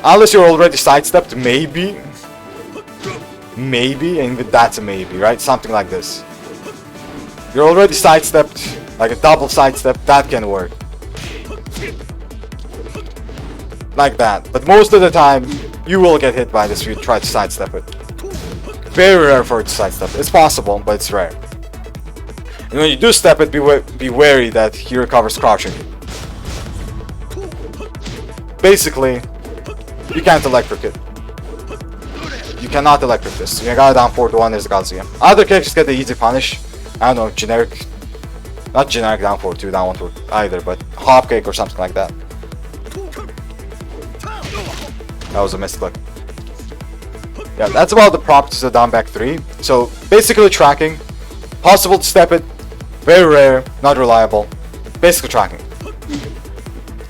Unless you're already sidestepped, maybe, and that's a maybe, right? Something like this. You're already sidestepped, like a double sidestep, that can work. Like that. But most of the time, you will get hit by this if you try to sidestep it. Very rare for it to sidestep. It's possible, but it's rare. And when you do step it, be wary that he recovers crouching. Basically, you can't electric it. You cannot electric this. You got it down 4-1, there's Kazuya. Other characters get the easy punish. I don't know, generic... Not generic down 4-2, down 1-4 either, but Hopcake or something like that. That was a misclick. Yeah, that's about the properties of down back 3. So, basically tracking. Possible to step it. Very rare, not reliable. Basically tracking.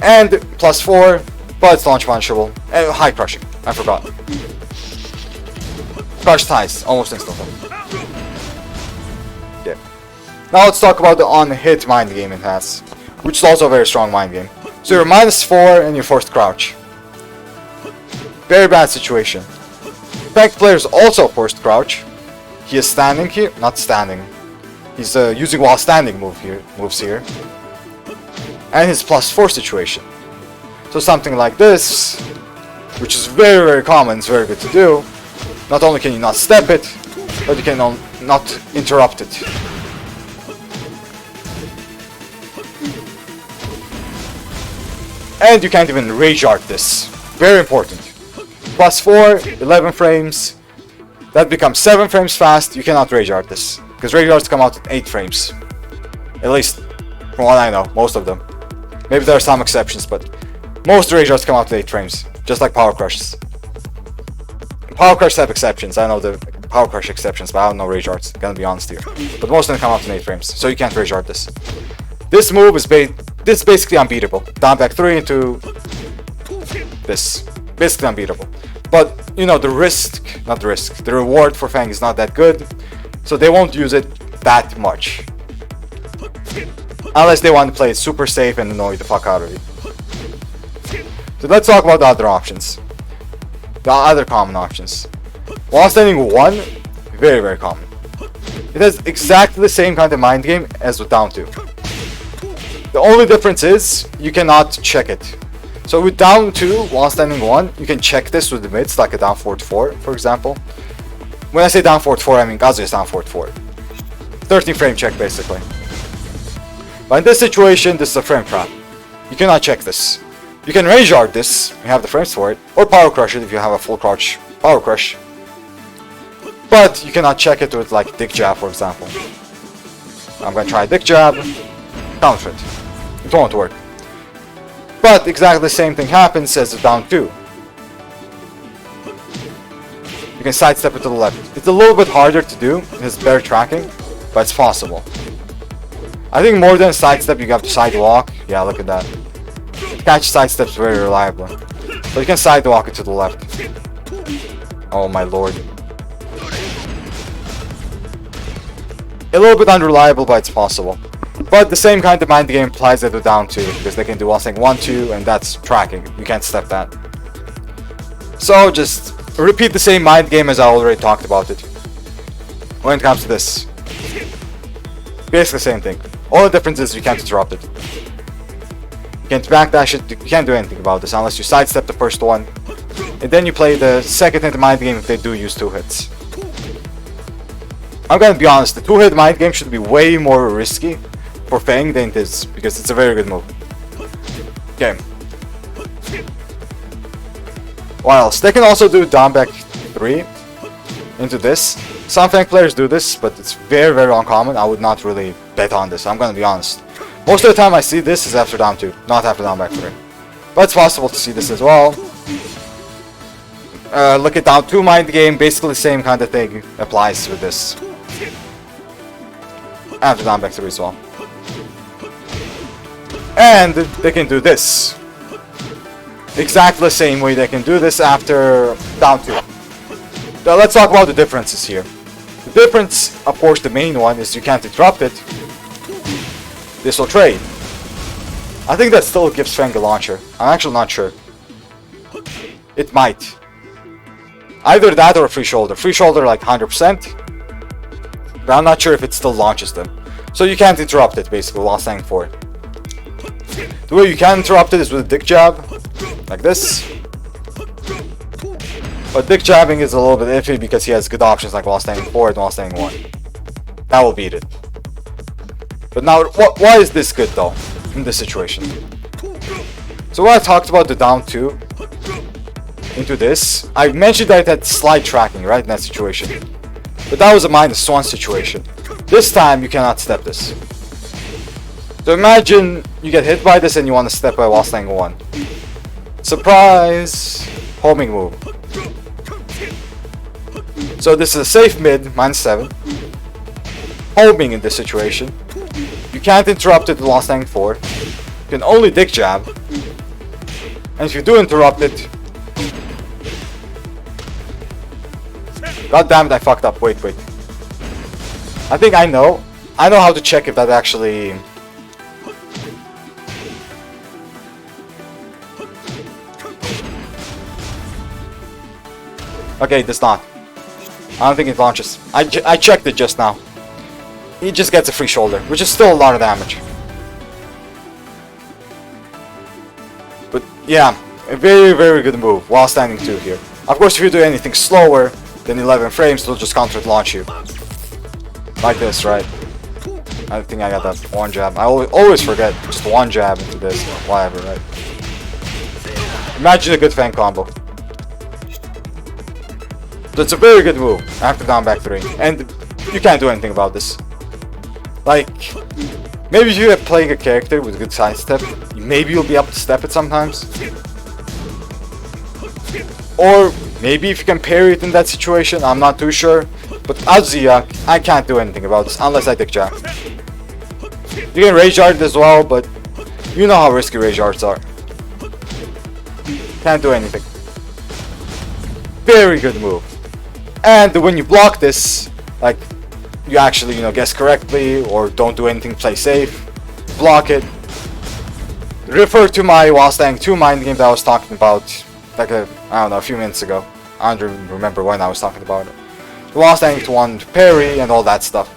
And plus 4, but it's launch punishable. And high crushing, I forgot. Crush ties, almost instantly. Yeah. Now let's talk about the on-hit mind game it has. Which is also a very strong mind game. So you're minus 4 and you're forced to crouch. Very bad situation. Feng player is also forced to crouch. He is standing here, not standing. He's using while standing moves here. And his plus 4 situation. So something like this, which is very, very common, it's very good to do. Not only can you not step it, but you can not interrupt it. And you can't even rage art this. Very important. Plus 4, 11 frames. That becomes 7 frames fast. You cannot rage art this. Because rage arts come out at 8 frames. At least, from what I know, most of them. Maybe there are some exceptions, but most rage arts come out at 8 frames. Just like power crushes. Power crushes have exceptions. I know the power crush exceptions, but I don't know rage arts. Gonna be honest here. But most of them come out in 8 frames, so you can't rage art this. This move is basically unbeatable. Down back 3 into this. Basically unbeatable. But, you know, the reward for Feng is not that good. So they won't use it that much. Unless they want to play it super safe and annoy the fuck out of you. So let's talk about the other options. The other common options. While standing 1, very, very common. It has exactly the same kind of mind game as with down 2. The only difference is you cannot check it. So with down 2, while standing 1, you can check this with the mids, like a down forward 4, for example. When I say down forward 4, I mean Kazuys down forward 4. 13 frame check, basically. But in this situation, this is a frame trap. You cannot check this. You can range guard this, you have the frames for it, or power crush it if you have a full crouch power crush. But you cannot check it with like dick jab, for example. I'm gonna try dick jab, counter it. It won't work. But exactly the same thing happens as the down 2. You can sidestep it to the left. It's a little bit harder to do, it's better tracking, but it's possible. I think more than a sidestep, you have to sidewalk. Yeah, look at that. Catch sidesteps very reliable. But you can sidewalk it to the left. Oh my lord. A little bit unreliable, but it's possible. But the same kind of mind game applies to the down 2, because they can do while saying 1, 2, and that's tracking. You can't step that. So just repeat the same mind game as I already talked about it. When it comes to this. Basically the same thing. All the difference is you can't interrupt it. You can't backdash it, you can't do anything about this unless you sidestep the first one. And then you play the second hit mind game if they do use 2 hits. I'm gonna be honest, the 2-hit mind game should be way more risky for Feng than it is, because it's a very good move. Okay. What else? They can also do down back 3 into this. Some Feng players do this, but it's very, very uncommon. I would not really bet on this, I'm gonna be honest. Most of the time I see this is after down 2, not after down back 3. But it's possible to see this as well. Look at down 2 mind game, basically the same kind of thing applies with this. After down back 3 as well. And they can do this. Exactly the same way they can do this after down 2. Now let's talk about the differences here. The difference, of course, the main one is you can't interrupt it. This will trade. I think that still gives Feng a launcher. I'm actually not sure. It might. Either that or a free shoulder. Free shoulder like 100%. But I'm not sure if it still launches them. So you can't interrupt it basically while staying for it. The way you can interrupt it is with a dick jab. Like this. But dick jabbing is a little bit iffy because he has good options like while staying forward and while staying 1. That will beat it. But now, why is this good though, in this situation? So when I talked about the down 2 into this, I mentioned that it had slide tracking, right, in that situation. But that was a -1 situation. This time, you cannot step this. So imagine you get hit by this and you want to step by while staying 1. Surprise! Homing move. So this is a safe mid, -7. Homing in this situation. You can't interrupt it while staying 4. You can only dick jab. And if you do interrupt it... God damn it, I fucked up. Wait. I think I know. I know how to check if that actually... Okay, it does not. I don't think it launches. I checked it just now. He just gets a free shoulder, which is still a lot of damage. But yeah, a very, very good move while standing 2 here. Of course, if you do anything slower than 11 frames, it'll just counter launch you. Like this, right? I think I got that 1 jab. I always forget, just 1 jab into this, whatever, right? Imagine a good Feng combo. So it's a very good move after down back 3. And you can't do anything about this. Like, maybe if you're playing a character with a good sidestep, maybe you'll be able to step it sometimes. Or maybe if you can parry it in that situation, I'm not too sure. But Kazuys, I can't do anything about this unless I dick jab. You can rage art as well, but you know how risky rage arts are. Can't do anything. Very good move. And when you block this, like, you actually, guess correctly, or don't do anything, play safe, block it, refer to my while staying 2 mind game that I was talking about like I don't know, a few minutes ago. I don't even remember when I was talking about it. The while staying 1 parry and all that stuff.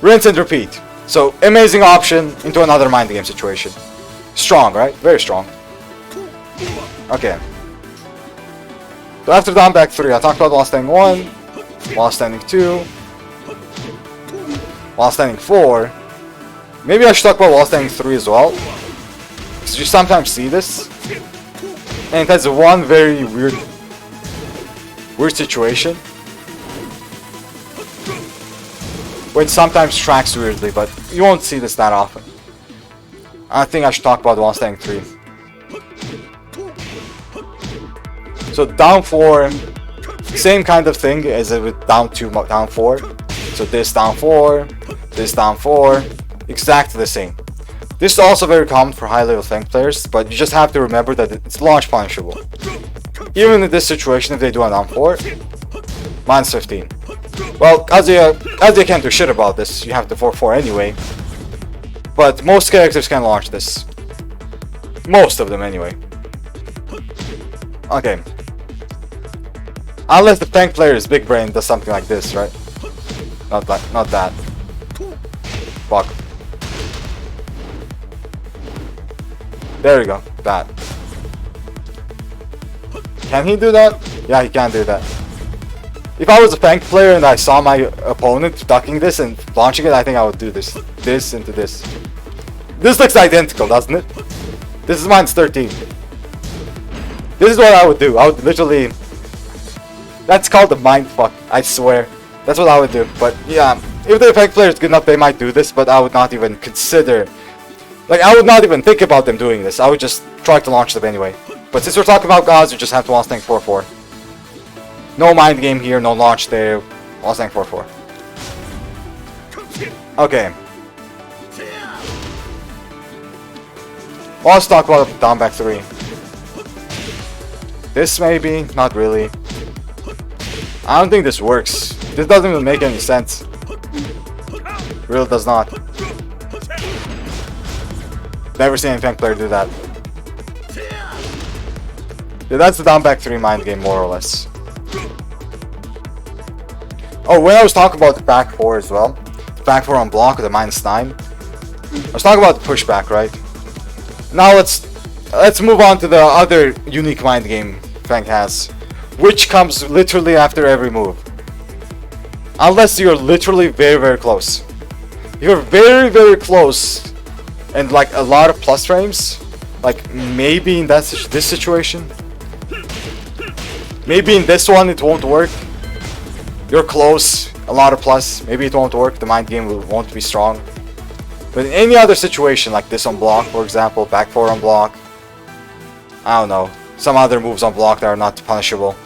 Rinse and repeat. So amazing option into another mind game situation. Strong, right? Very strong. Okay. So after down back 3, I talked about while staying 1, while standing 2, while standing 4. Maybe I should talk about while standing 3 as well. Because you sometimes see this. And it has one very weird situation. Which sometimes tracks weirdly, but you won't see this that often. I think I should talk about while standing 3. So down 4, same kind of thing as with down 2, down 4. So this down 4, this down 4, exactly the same. This is also very common for high level Feng players, but you just have to remember that it's launch punishable. Even in this situation, if they do a down 4, minus 15. Well, Kazuya can't do shit about this, you have the 4-4 anyway. But most characters can launch this. Most of them anyway. Okay. Unless the Feng player's big brain does something like this, right? Not that. Fuck. There we go. That. Can he do that? Yeah, he can do that. If I was a Feng player and I saw my opponent ducking this and launching it, I think I would do this. This into this. This looks identical, doesn't it? This is minus 13. This is what I would do. I would literally... That's called a mindfuck, I swear. That's what I would do. But yeah, if the Feng player is good enough, they might do this, but I would not even consider... Like, I would not even think about them doing this. I would just try to launch them anyway. But since we're talking about gods, you just have to while staying 4-4. No mind game here, no launch there. While staying 4-4. Okay. Well, let's talk about down back 3. This maybe, not really. I don't think this works. This doesn't even make any sense. Really does not. Never seen any Feng player do that. Yeah, that's the down back 3 mind game, more or less. Oh, when I was talking about the back 4 as well, the back 4 on block with a minus 9, I was talking about the pushback, right? Now let's move on to the other unique mind game Feng has, which comes literally after every move. Unless you're literally very, very close. If you're very, very close and like a lot of plus frames, like maybe in this situation, maybe in this one it won't work. You're close, a lot of plus, maybe it won't work, the mind game won't be strong. But in any other situation, like this on block, for example, back 4 on block, I don't know, some other moves on block that are not punishable.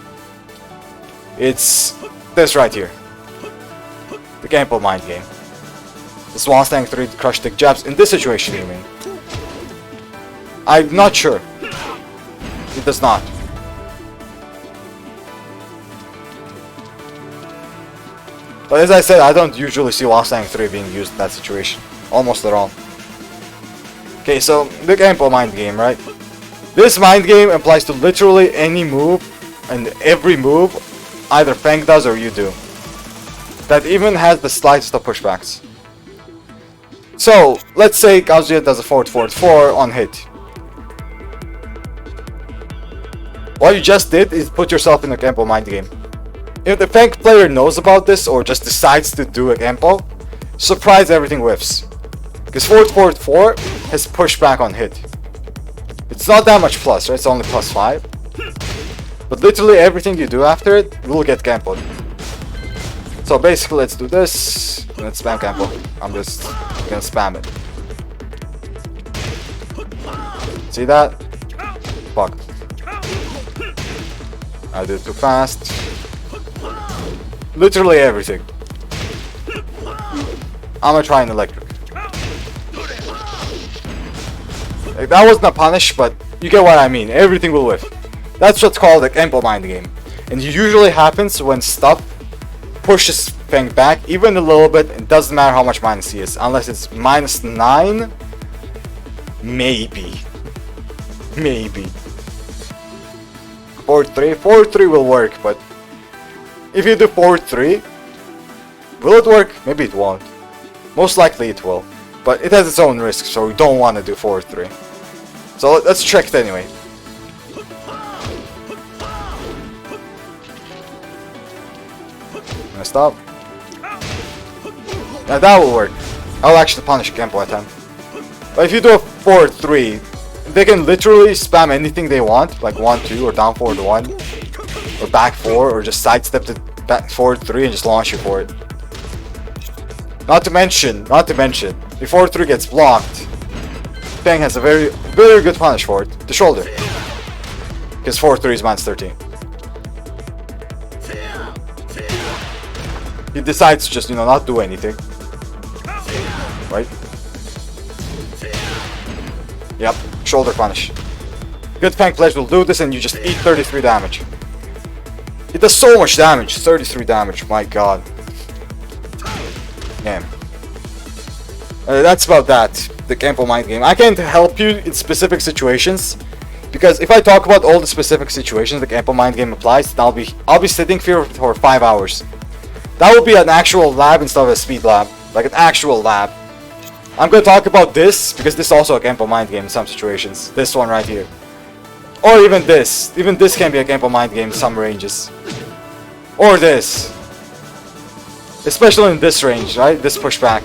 It's this right here. The Gamble mind game. This while staying 3 crush stick jabs. In this situation, you mean? I'm not sure. It does not. But as I said, I don't usually see while staying 3 being used in that situation. Almost at all. Okay, so the Gamble mind game, right? This mind game applies to literally any move, and every move either Feng does or you do. That even has the slightest of pushbacks. So, let's say Kazuya does a forward 4 on hit. What you just did is put yourself in a Gamble mind game. If the Feng player knows about this or just decides to do a Gamble, surprise, everything whiffs. Because forward 4 has pushback on hit. It's not that much plus, right? It's only plus 5. But literally everything you do after it will get gambled. So basically, let's do this. Let's spam gamble. I'm just gonna spam it. See that? Fuck. I did it too fast. Literally everything. I'm gonna try an electric. Like, that wasn't a punish, but you get what I mean. Everything will whiff. That's what's called a Gamble mind game. And it usually happens when stuff pushes Feng back even a little bit. It doesn't matter how much minus he is. Unless it's minus 9. Maybe. Maybe. Forward 3? Forward 3 will work, but if you do forward 3, will it work? Maybe it won't. Most likely it will. But it has its own risks, so we don't want to do forward 3. So let's check it anyway. Gonna stop. Now that will work. I'll actually punish a Genpo attempt. But if you do a forward 3, they can literally spam anything they want, like 1-2 or down forward 1, or back 4, or just sidestep the back forward 3 and just launch you for it. Not to mention, if forward 3 gets blocked, Feng has a very good punish for it, the shoulder. Because forward 3 is minus 13. He decides to just, not do anything. Right? Yep, shoulder punish. Good Feng players will do this and you just eat 33 damage. It does so much damage, 33 damage, my god. Damn. That's about that, the Genpo mind game. I can't help you in specific situations, because if I talk about all the specific situations the Genpo mind game applies, then I'll be sitting here for 5 hours. That would be an actual lab instead of a speed lab, like an actual lab. I'm gonna talk about this, because this is also a Genpo mind game in some situations. This one right here. Or even this. Even this can be a Genpo mind game in some ranges. Or this. Especially in this range, right? This pushback.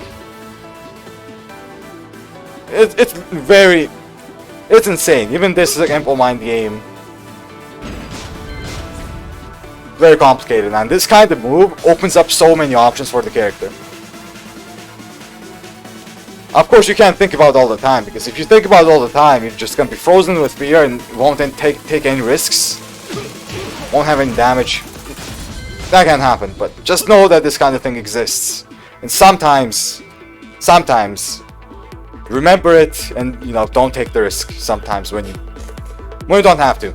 It's insane. Even this is a Genpo mind game. Very complicated, and this kind of move opens up so many options for the character. Of course, you can't think about it all the time, because if you think about it all the time, you're just gonna be frozen with fear and won't then take any risks. Won't have any damage. That can happen, but just know that this kind of thing exists. And sometimes, remember it and, don't take the risk sometimes when you don't have to.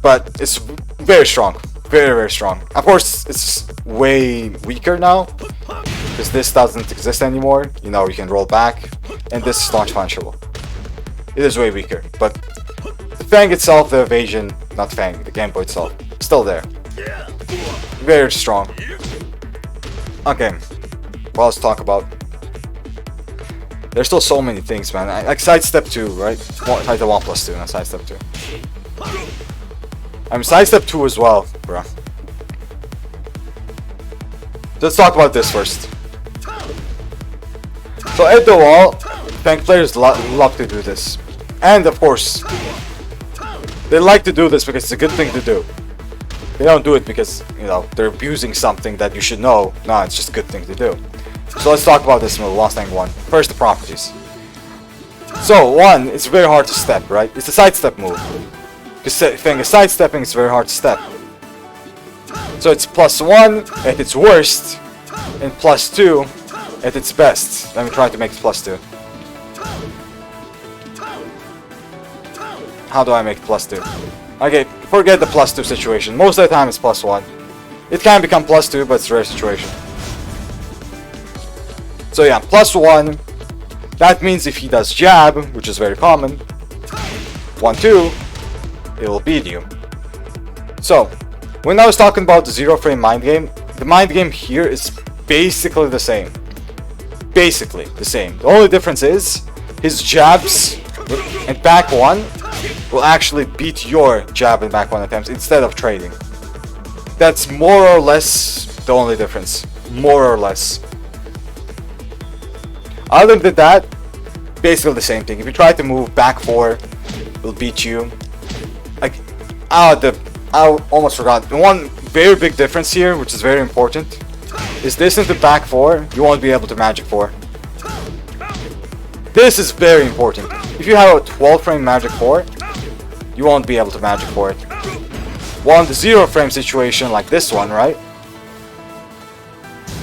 But it's very strong. Very, very strong. Of course, it's way weaker now, because this doesn't exist anymore. You can roll back, and this is launch punishable. It is way weaker, but the Feng itself, the evasion, not Feng, the Genpo itself, still there. Very strong. Okay, what else to talk about? There's still so many things, man. Like sidestep 2, right? Title 1+2, not sidestep 2. Sidestep 2 as well, bro. Let's talk about this first. So at the wall, Feng players love to do this. And of course, they like to do this because it's a good thing to do. They don't do it because, they're abusing something that you should know. No, it's just a good thing to do. So let's talk about this move, Lost Tank 1. First, the properties. So, 1, it's very hard to step, right? It's a sidestep move. Because Feng is sidestepping, it's very hard to step. So it's +1 at its worst, and +2 at its best. Let me try to make it +2. How do I make it +2? Okay, forget the +2 situation. Most of the time it's +1. It can become +2, but it's a rare situation. So yeah, +1. That means if he does jab, which is very common, 1-2, it will beat you. So, when I was talking about the 0-frame mind game, the mind game here is basically the same. Basically the same. The only difference is his jabs and back 1 will actually beat your jab and back 1 attempts instead of trading. That's more or less the only difference. More or less. Other than that, basically the same thing. If you try to move back 4, it will beat you. I almost forgot. The one very big difference here, which is very important, is this into back 4, you won't be able to magic 4. This is very important. If you have a 12-frame magic 4, you won't be able to magic 4 it. While in the 0-frame situation like this one, right?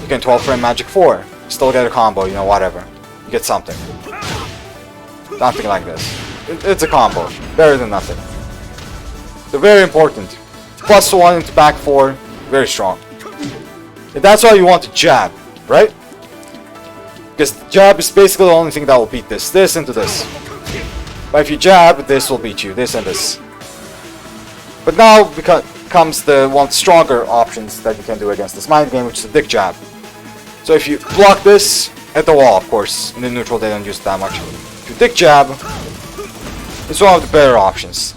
You can 12-frame magic 4, still get a combo, whatever. You get something. Nothing like this. It's a combo. Better than nothing. So very important. +1 into back 4, very strong. And that's why you want to jab, right? Because jab is basically the only thing that will beat this. This into this. But if you jab, this will beat you. This and this. But now comes the one stronger options that you can do against this mind game, which is the dick jab. So if you block this at the wall, of course, in the neutral they don't use it that much. If you dick jab, it's one of the better options.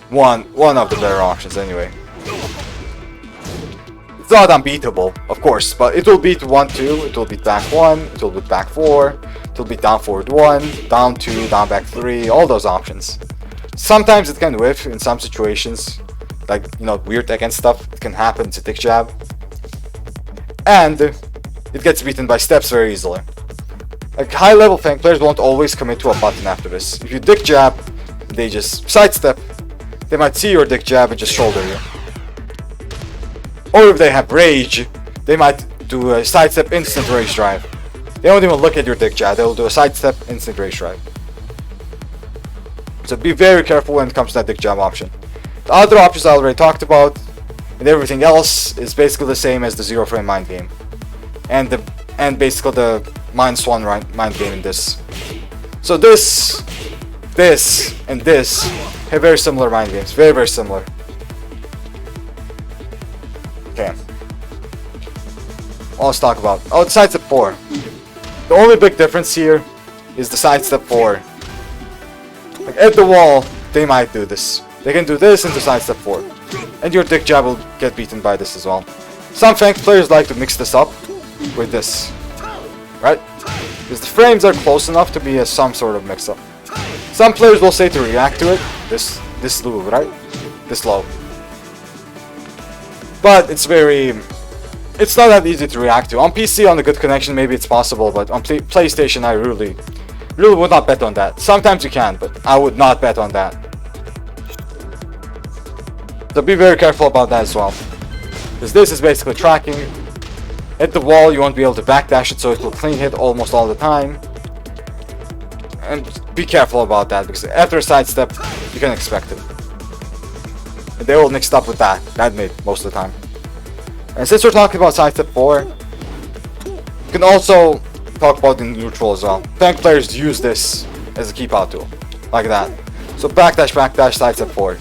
One of the better options anyway. It's not unbeatable, of course, but it will beat 1-2, it will beat back 1, it will beat back 4, it will beat down forward 1, down 2, down back 3, all those options. Sometimes it can whiff in some situations, like, you know, weird Tekken stuff, it can happen to dick jab. And it gets beaten by steps very easily. Like, high level Feng players won't always commit to a button after this. If you dick jab, they just sidestep. They might see your dick jab and just shoulder you. Or if they have rage, they might do a sidestep instant rage drive. They won't even look at your dick jab, they'll do a sidestep instant rage drive. So be very careful when it comes to that dick jab option. The other options I already talked about, and everything else is basically the same as the zero frame mind game. And basically the -1 mind game in this. So this, and this have very similar mind games. Very, very similar. Okay. Let's talk about. Oh, the sidestep 4. The only big difference here is the sidestep 4. Like at the wall, they might do this. They can do this into sidestep 4. And your dick jab will get beaten by this as well. Some Feng players like to mix this up with this. Right? Because the frames are close enough to be some sort of mix-up. Some players will say to react to it, this low, right? This low. But it's not that easy to react to. On PC, on a good connection, maybe it's possible, but on PlayStation, I really would not bet on that. Sometimes you can, but I would not bet on that. So be very careful about that as well. Because this is basically tracking. At the wall, you won't be able to backdash it, so it will clean hit almost all the time. And be careful about that, because after a sidestep, you can expect it. And they will mix up with that mid most of the time. And since we're talking about sidestep 4, you can also talk about the neutral as well. Feng players use this as a keep out tool, like that. So backdash, sidestep 4.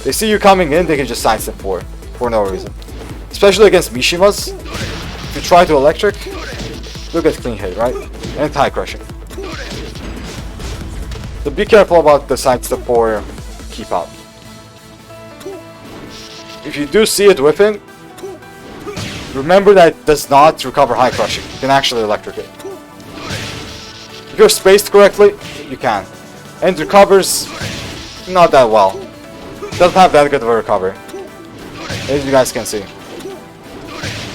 They see you coming in, they can just sidestep 4 for no reason. Especially against Mishimas. If you try to electric, you'll get clean hit, right? And high crushing. So be careful about the sidestep 4 keep out. If you do see it whiffing, remember that it does not recover high crushing. You can actually electric it. If you're spaced correctly, you can. And it recovers not that well. It doesn't have that good of a recovery, as you guys can see.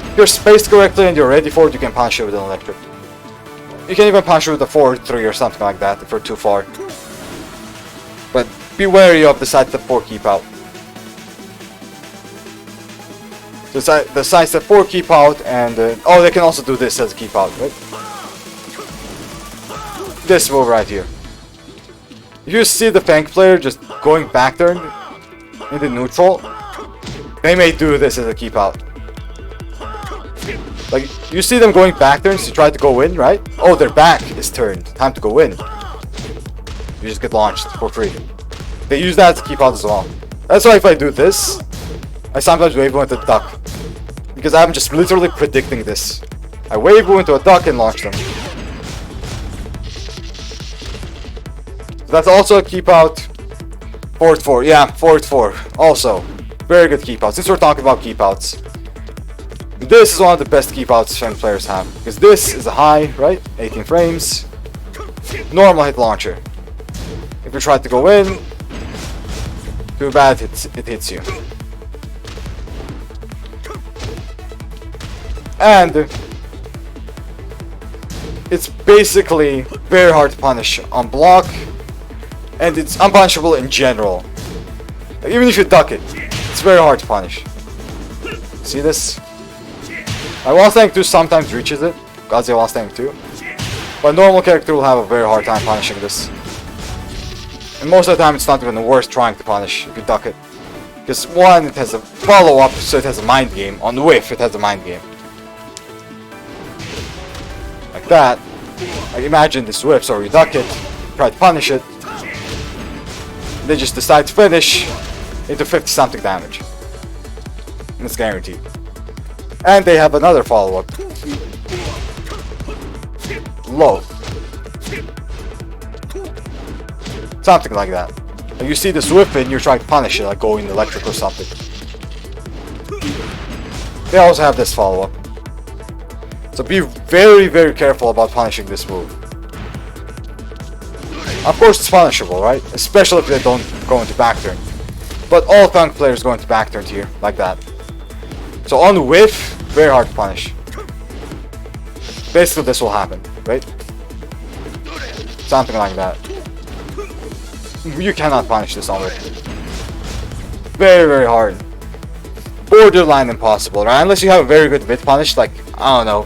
If you're spaced correctly and you're ready for it, you can punish it with an electric. You can even punish it with a 4-3 or something like that if you're too far. But be wary of the sidestep 4 keep out. The sidestep 4 keep out, and oh, they can also do this as a keep out, right? This move right here. If you see the Feng player just going back turn into neutral, they may do this as a keep out. Like, you see them going back turns to try to go in, right? Oh, their back is turned. Time to go in. You just get launched for free. They use that to keep out as well. That's why if I do this, I sometimes wave into a duck. Because I'm just literally predicting this. I wave into a duck and launch them. So that's also a keep out. Forward 4. Yeah, forward 4. Also, very good keep out. Since we're talking about keep outs. This is one of the best keep outs Feng players have. Because this is a high, right? 18 frames. Normal hit launcher. If you try to go in, too bad it hits you. And it's basically very hard to punish on block, and it's unpunishable in general. Like, even if you duck it, it's very hard to punish. See this? My wall standing 2 sometimes reaches it, Kazuys wall standing 2, but a normal character will have a very hard time punishing this. And most of the time it's not even worth trying to punish if you duck it. Because one, it has a follow-up, so it has a mind game. On whiff, it has a mind game. Like that. Like imagine this whips or you duck it, try to punish it. They just decide to finish into 50 something damage. And it's guaranteed. And they have another follow-up. Low. Something like that. Like you see this whip and you're trying to punish it, like going electric or something. They also have this follow-up. So be very, very careful about punishing this move. Of course it's punishable, right? Especially if they don't go into back turn. But all Feng players go into back turn here, like that. So on whiff, very hard to punish. Basically this will happen, right? Something like that. You cannot punish this on whiff. Very, very hard. Borderline impossible, right? Unless you have a very good whiff punish, like, I don't know.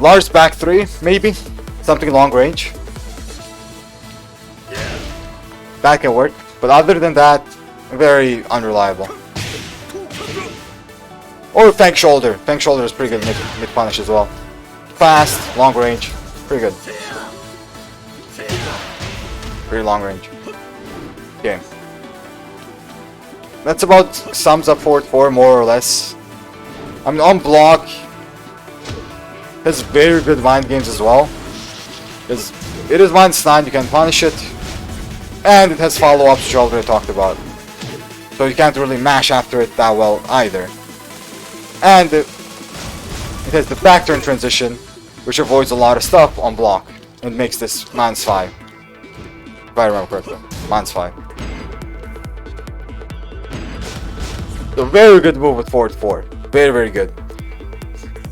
Large back 3, maybe? Something long range. That can work. But other than that, very unreliable. Or Feng shoulder. Feng shoulder is pretty good mid punish as well. Fast, long range, pretty good. Pretty long range. Okay. That's about sums up forward 4 more or less. I mean on block has very good mind games as well. Because it is -9, you can punish it. And it has follow-ups which I already talked about. So you can't really mash after it that well either. And it has the back turn transition, which avoids a lot of stuff on block. And makes this -5. If I remember correctly. -5. So very good move with forward 4. Very, very good.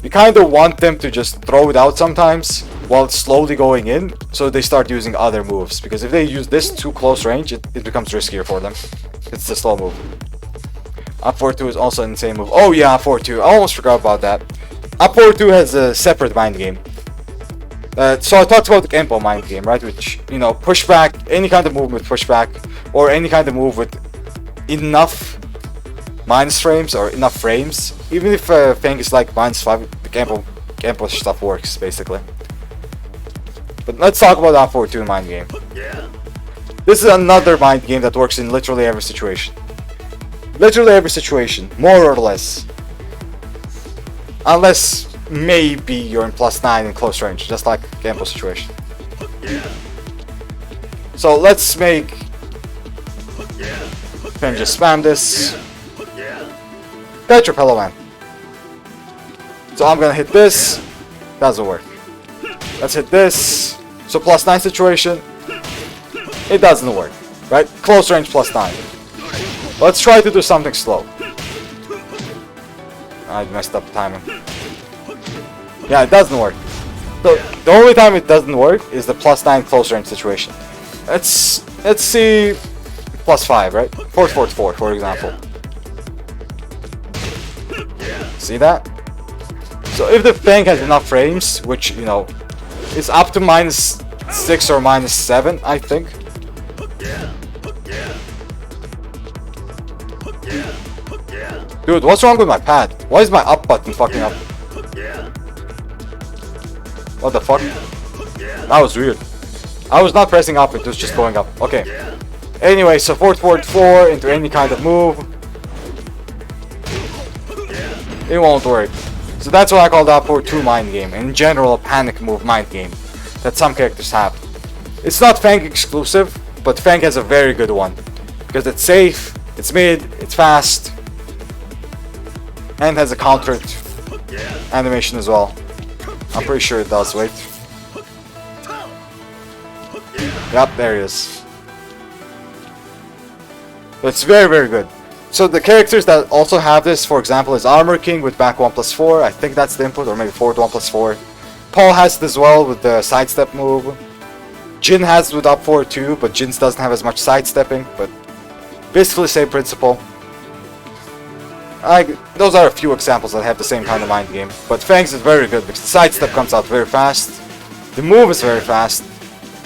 You kind of want them to just throw it out sometimes while it's slowly going in, so they start using other moves. Because if they use this too close range, it becomes riskier for them. It's the slow move. Up forward 2 is also an insane move. Oh yeah, up forward 2. I almost forgot about that. Up forward 2 has a separate mind game. So I talked about the Kenpo mind game, right? Which, you know, pushback, any kind of move with pushback, or any kind of move with enough minus frames or enough frames. Even if Feng is like -5, the Kenpo stuff works, basically. But let's talk about up forward 2 mind game. This is another mind game that works in literally every situation. Literally every situation, more or less. Unless maybe you're in +9 in close range, just like Kenpo situation. So let's make Feng just spam this. Get your pillow man. So I'm gonna hit this. Doesn't work. Let's hit this. So +9 situation. It doesn't work. Right? Close range +9. Let's try to do something slow. I messed up the timing. Yeah, it doesn't work. So the only time it doesn't work is the +9 close range situation. Let's see +5, right? 4, for example. See that? So if the Feng has enough frames, which, you know, is up to -6 or -7, I think. Dude, what's wrong with my pad? Why is my up button fucking up? What the fuck? That was weird. I was not pressing up, it was just going up. Okay. Anyway, so forward 4 into any kind of move. It won't work. So that's what I call the up forward 2 mind game. In general, a panic move mind game that some characters have. It's not Feng exclusive, but Feng has a very good one. Because it's safe, it's mid, it's fast, and has a countered animation as well. I'm pretty sure it does, wait. Yep, there it is. It's very, very good. So the characters that also have this, for example, is Armor King with back 1+4. I think that's the input, or maybe forward 1+4. Paul has it as well with the sidestep move. Jin has it with up forward too, but Jin's doesn't have as much sidestepping, but basically same principle. Those are a few examples that have the same kind of mind game. But Feng's is very good because the sidestep comes out very fast. The move is very fast.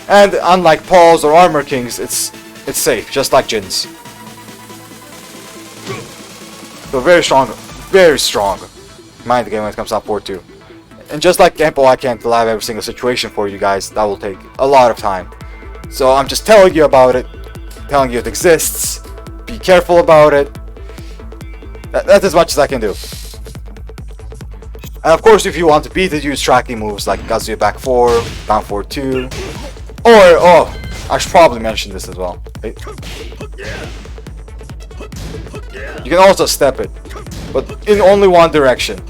And unlike Paul's or Armor King's, it's safe, just like Jin's. So very strong mind game when it comes to up forward 2. And just like Empo, I can't live every single situation for you guys. That will take a lot of time. So I'm just telling you about it. Telling you it exists. Be careful about it. That's as much as I can do. And of course, if you want to beat it, use tracking moves like Kazuya back 4, down 4 2. Or, oh, I should probably mention this as well. You can also step it, but in only one direction.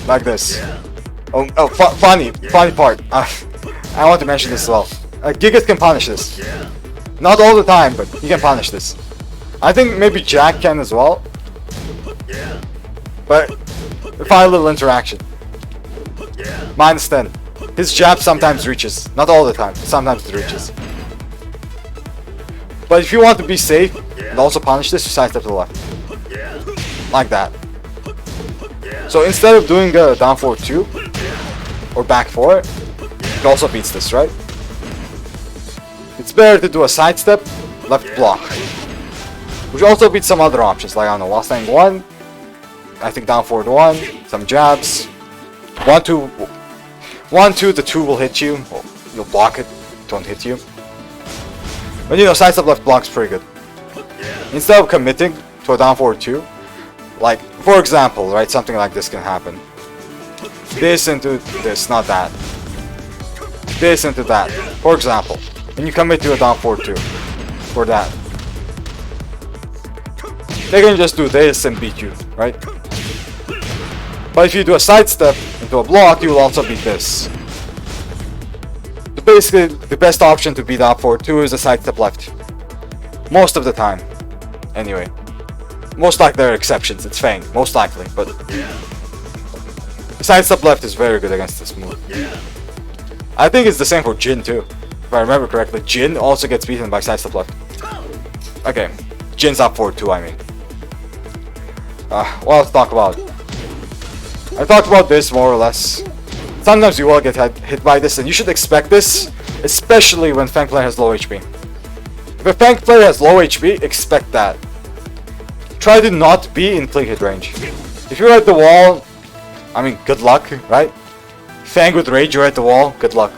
Like this. Oh, funny part. I want to mention this as well. Gigas can punish this. Not all the time, but he can punish this. I think maybe Jack can as well. But find a little interaction. -10. His jab sometimes reaches. Not all the time. Sometimes it reaches. But if you want to be safe and also punish this, you sidestep to the left. Like that. So instead of doing a down 4 2 or back 4, it also beats this, right? It's better to do a sidestep, left block. Which also beats some other options, like I don't know, last thing 1. I think down forward 1, some jabs. 1 2 1 2, the 2 will hit you. Well, you'll block it, don't hit you. But you know, sidestep left block's pretty good. Instead of committing to a down forward 2, like for example, right, something like this can happen. This into this, not that. This into that, for example. And you commit to a down forward 2 for that. They can just do this and beat you, right? But if you do a sidestep into a block, you will also beat this. So basically, the best option to beat up for 2 is a sidestep left. Most of the time. Anyway. Most likely there are exceptions, it's Feng, most likely, but... The sidestep left is very good against this move. I think it's the same for Jin too. If I remember correctly, Jin also gets beaten by sidestep left. Okay, Jin's up for 2, I mean. What else to talk about? I talked about this more or less. Sometimes you will get hit by this, and you should expect this, especially when Feng player has low HP. If a Feng player has low HP, expect that. Try to not be in click hit range. If you're at the wall, I mean, good luck, right? Feng with rage, you're at the wall, good luck.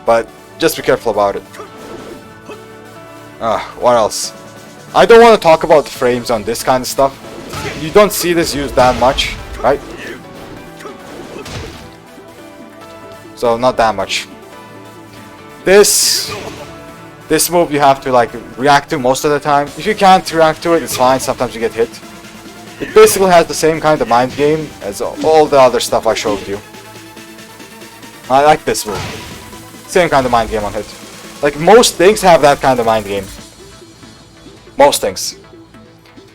But just be careful about it. What else? I don't want to talk about frames on this kind of stuff. You don't see this used that much, right? So not that much. This move you have to like react to most of the time. If you can't react to it, it's fine. Sometimes you get hit. It basically has the same kind of mind game as all the other stuff I showed you. I like this move. Same kind of mind game on hit. Like most things have that kind of mind game. Most things.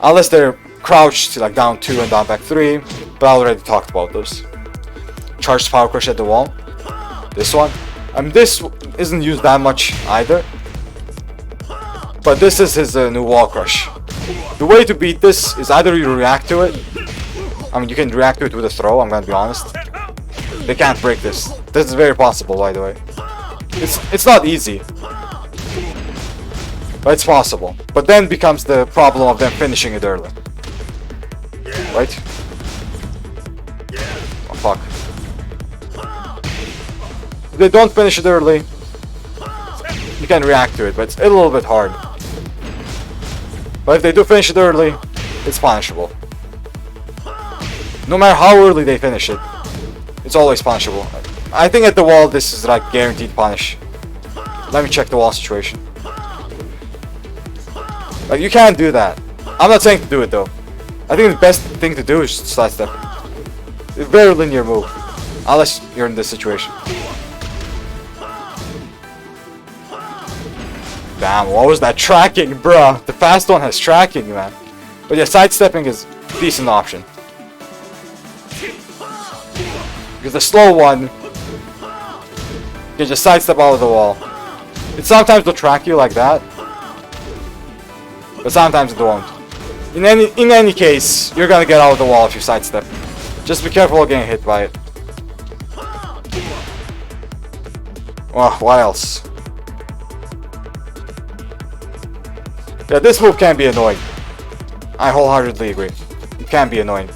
Unless they're crouched like down 2 and down back 3. But I already talked about those. Charged power crush at the wall. This one. I mean this isn't used that much either. But this is his new wall crush. The way to beat this is either you react to it. I mean you can react to it with a throw, I'm gonna be honest. They can't break this. This is very possible, by the way. It's not easy. But it's possible. But then becomes the problem of them finishing it early. Right? Oh fuck. If they don't finish it early, you can react to it, but it's a little bit hard. But if they do finish it early, it's punishable. No matter how early they finish it, it's always punishable. I think at the wall this is like guaranteed punish. Let me check the wall situation. Like you can't do that. I'm not saying to do it though. I think the best thing to do is just sidestep. It's a very linear move. Unless you're in this situation. Damn, what was that tracking, bruh? The fast one has tracking, man. But yeah, sidestepping is a decent option. Because the slow one, you can just sidestep out of the wall. It sometimes will track you like that. But sometimes it won't. In any case, you're gonna get out of the wall if you sidestep. Just be careful of getting hit by it. Well, what else? Yeah, this move can be annoying. I wholeheartedly agree. It can be annoying.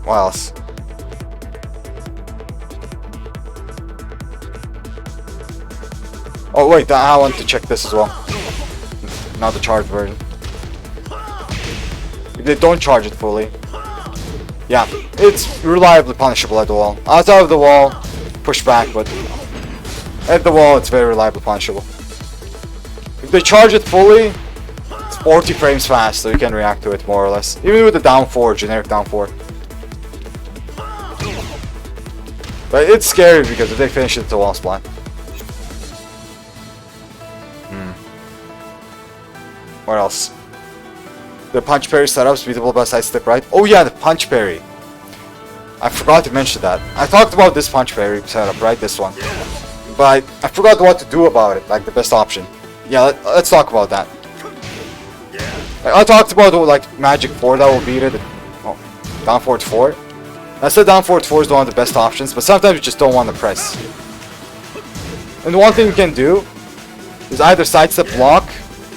What else? Oh wait, I want to check this as well. Not the charged version. If they don't charge it fully, yeah, it's reliably punishable at the wall. Outside of the wall, push back, but at the wall, it's very reliably punishable. If they charge it fully, it's 40 frames fast, so you can react to it more or less. Even with the down 4, generic down 4. But it's scary because if they finish it, it's a wall splat. What else? The punch parry setups beatable by side step right. Oh yeah, the punch parry. I forgot to mention that. I talked about this punch parry setup, right? This one. But I forgot what to do about it, like the best option. Yeah, let's talk about that. I talked about like Magic 4 that will beat it. Oh, down forward 4. I said down forward 4 is one of the best options, but sometimes you just don't want to press. And one thing you can do is either sidestep block,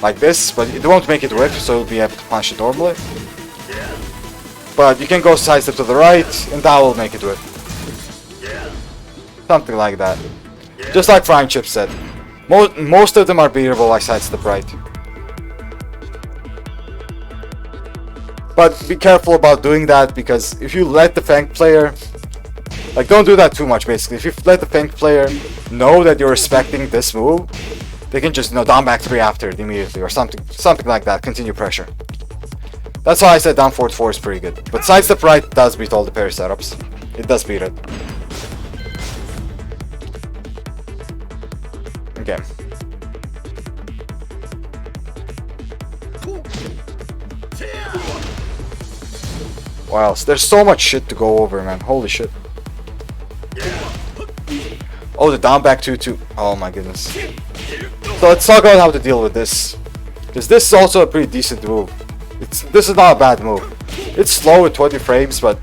like this, but it won't make it whip, so you'll be able to punch it normally. But you can go sidestep to the right, and that will make it whip. Something like that. Just like Frying Chip said. Most of them are beatable like sidestep right. But be careful about doing that, because if you let the Feng player... Like, don't do that too much, basically. If you let the Feng player know that you're respecting this move, they can just, down back 3 after it immediately, or something like that. Continue pressure. That's why I said down forward 4 is pretty good. But sidestep right does beat all the parry setups. It does beat it. Okay. What else? There's so much shit to go over, man. Holy shit. Oh, the down back 2-2. Oh my goodness. So let's talk about how to deal with this. Because this is also a pretty decent move. This is not a bad move. It's slow at 20 frames, but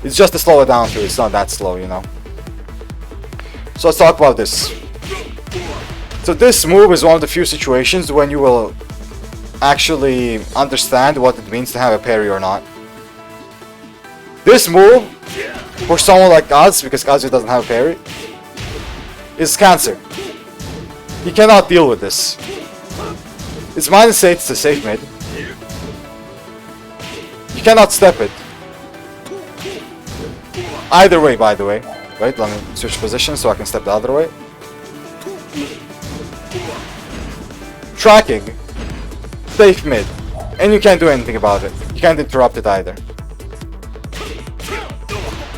it's just to slow it down too. It's not that slow, you know. So let's talk about this. So this move is one of the few situations when you will actually understand what it means to have a parry or not. This move, for someone like us, because Kazuy doesn't have a parry, is cancer. He cannot deal with this. It's -8 to safe mid. You cannot step it. Either way, by the way. Wait, let me switch position so I can step the other way. Tracking. Safe mid. And you can't do anything about it. You can't interrupt it either.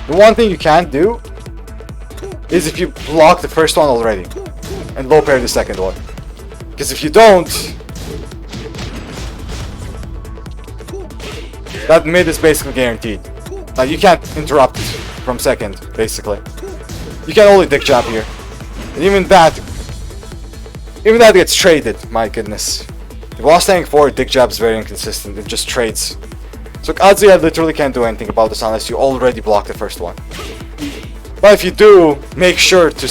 The one thing you can't do is if you block the first one already and low parry the second one. Because if you don't, that mid is basically guaranteed. Like, you can't interrupt it from second, basically. You can only dick jab here. And even that gets traded, my goodness. The while staying forward, dick jab is very inconsistent, it just trades. So Kazuya literally can't do anything about this unless you already block the first one. But if you do, make sure to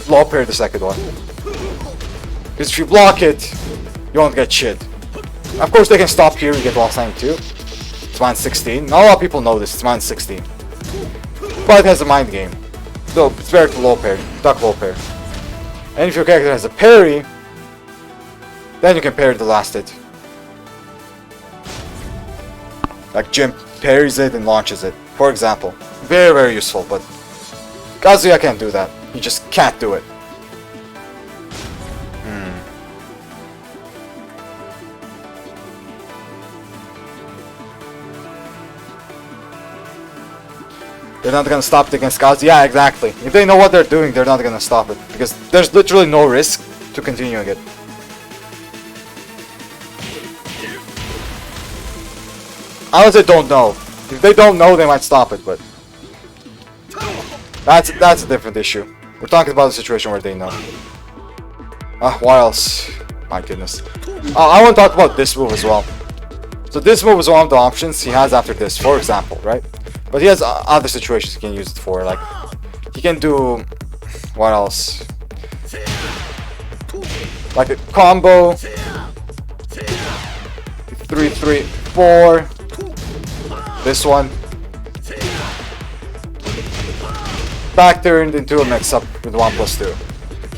low parry the second one. Because if you block it, you won't get shit. Of course they can stop here and get while standing too. It's -16. Not a lot of people know this, it's -16. But it has a mind game. So it's better to low parry, duck low parry. And if your character has a parry, then you can parry the last hit. Like Jim parries it and launches it, for example. Very, very useful, but Kazuya can't do that. He just can't do it. They're not gonna stop it against Kazuya. Yeah, exactly. If they know what they're doing, they're not gonna stop it. Because there's literally no risk to continuing it. Unless they don't know. If they don't know, they might stop it, but that's a different issue. We're talking about a situation where they know. What else? My goodness. I want to talk about this move as well. So this move is one of the options he has after this, for example, right? But he has other situations he can use it for, like he can do what else? Like a combo 3-3-4. This one. back turned into a mix-up with 1+2.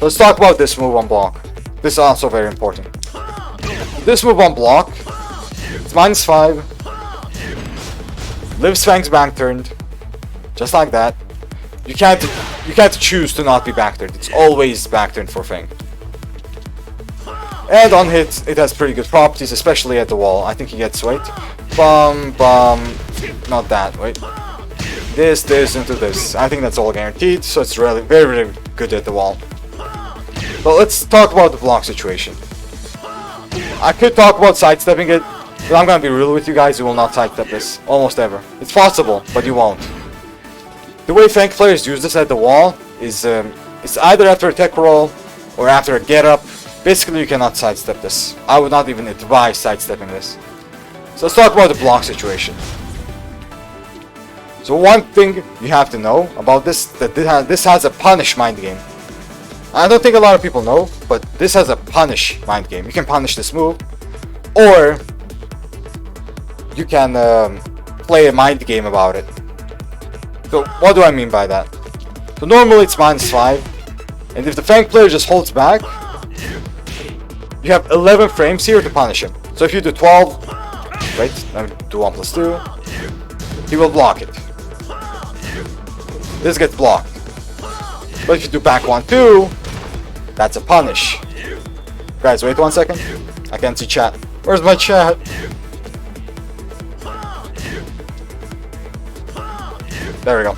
Let's talk about this move on block. This is also very important. This move on block, it's -5. Lives Feng's back turned, just like that. You can't choose to not be back turned. It's always back turned for Feng. And on hit, it has pretty good properties, especially at the wall. I think he gets, wait, not that, wait. This into this. I think that's all guaranteed, so it's really very good at the wall. But let's talk about the block situation. I could talk about sidestepping it, but I'm gonna be real with you guys, you will not sidestep this, almost ever. It's possible, but you won't. The way Feng players use this at the wall is it's either after a tech roll or after a get up. Basically, you cannot sidestep this. I would not even advise sidestepping this. So let's talk about the block situation. So one thing you have to know about this, that this has a punish mind game. I don't think a lot of people know, but this has a punish mind game. You can punish this move, or you can play a mind game about it. So what do I mean by that? So normally it's -5, and if the Feng player just holds back, you have 11 frames here to punish him. So if you do 12, wait, let me do 1+2, he will block it. This gets blocked. But if you do back 1-2, that's a punish. Guys, wait 1 second. I can't see chat. Where's my chat? There we go.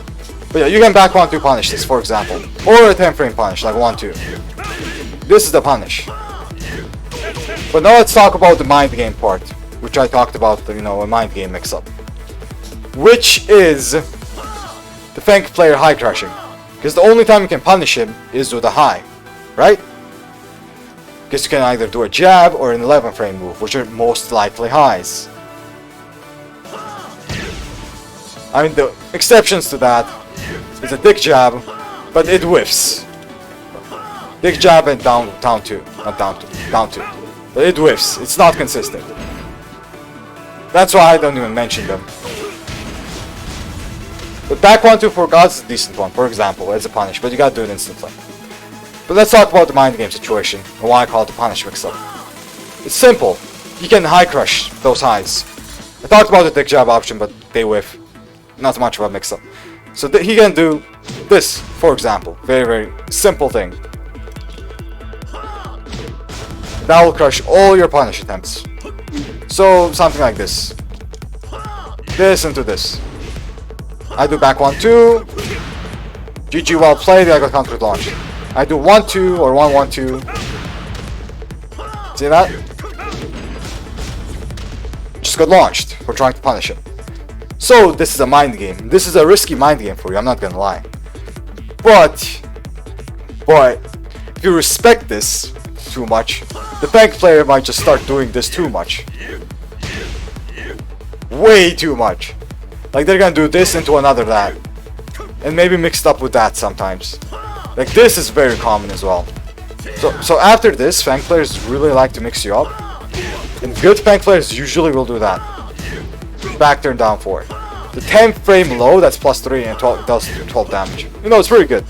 But yeah, you can back 1-2 punish this, for example. Or a 10 frame punish, like 1-2. This is the punish. But now let's talk about the mind game part, which I talked about, you know, a mind game mix-up. Which is the Feng player high crushing. Because the only time you can punish him is with a high, right? Because you can either do a jab or an 11 frame move, which are most likely highs. I mean, the exceptions to that is a dick jab, but it whiffs. Dick jab and down 2, not down 2. But it whiffs, it's not consistent. That's why I don't even mention them. But back 1-2 for gods is a decent one, for example, as a punish, but you gotta do it instantly. But let's talk about the mind game situation, and why I call it the punish mix-up. It's simple. You can high crush those highs. I talked about the dick jab option, but they whiff. Not much of a mix-up. So he can do this, for example. Very simple thing. That will crush all your punish attempts. So something like this. This into this. I do back 1-2. GG, well played, I got counter launch. I do 1-2 or 1-1-2. See that? Just got launched for trying to punish him. So this is a mind game. This is a risky mind game for you, I'm not gonna lie. But if you respect this too much, the Feng player might just start doing this too much. Way too much. Like they're gonna do this into another that. And maybe mixed up with that sometimes. Like this is very common as well. So after this, Feng players really like to mix you up. And good Feng players usually will do that. Back turn down 4. The 10 frame low, that's +3 and 12, does 12 damage. You know, it's pretty good.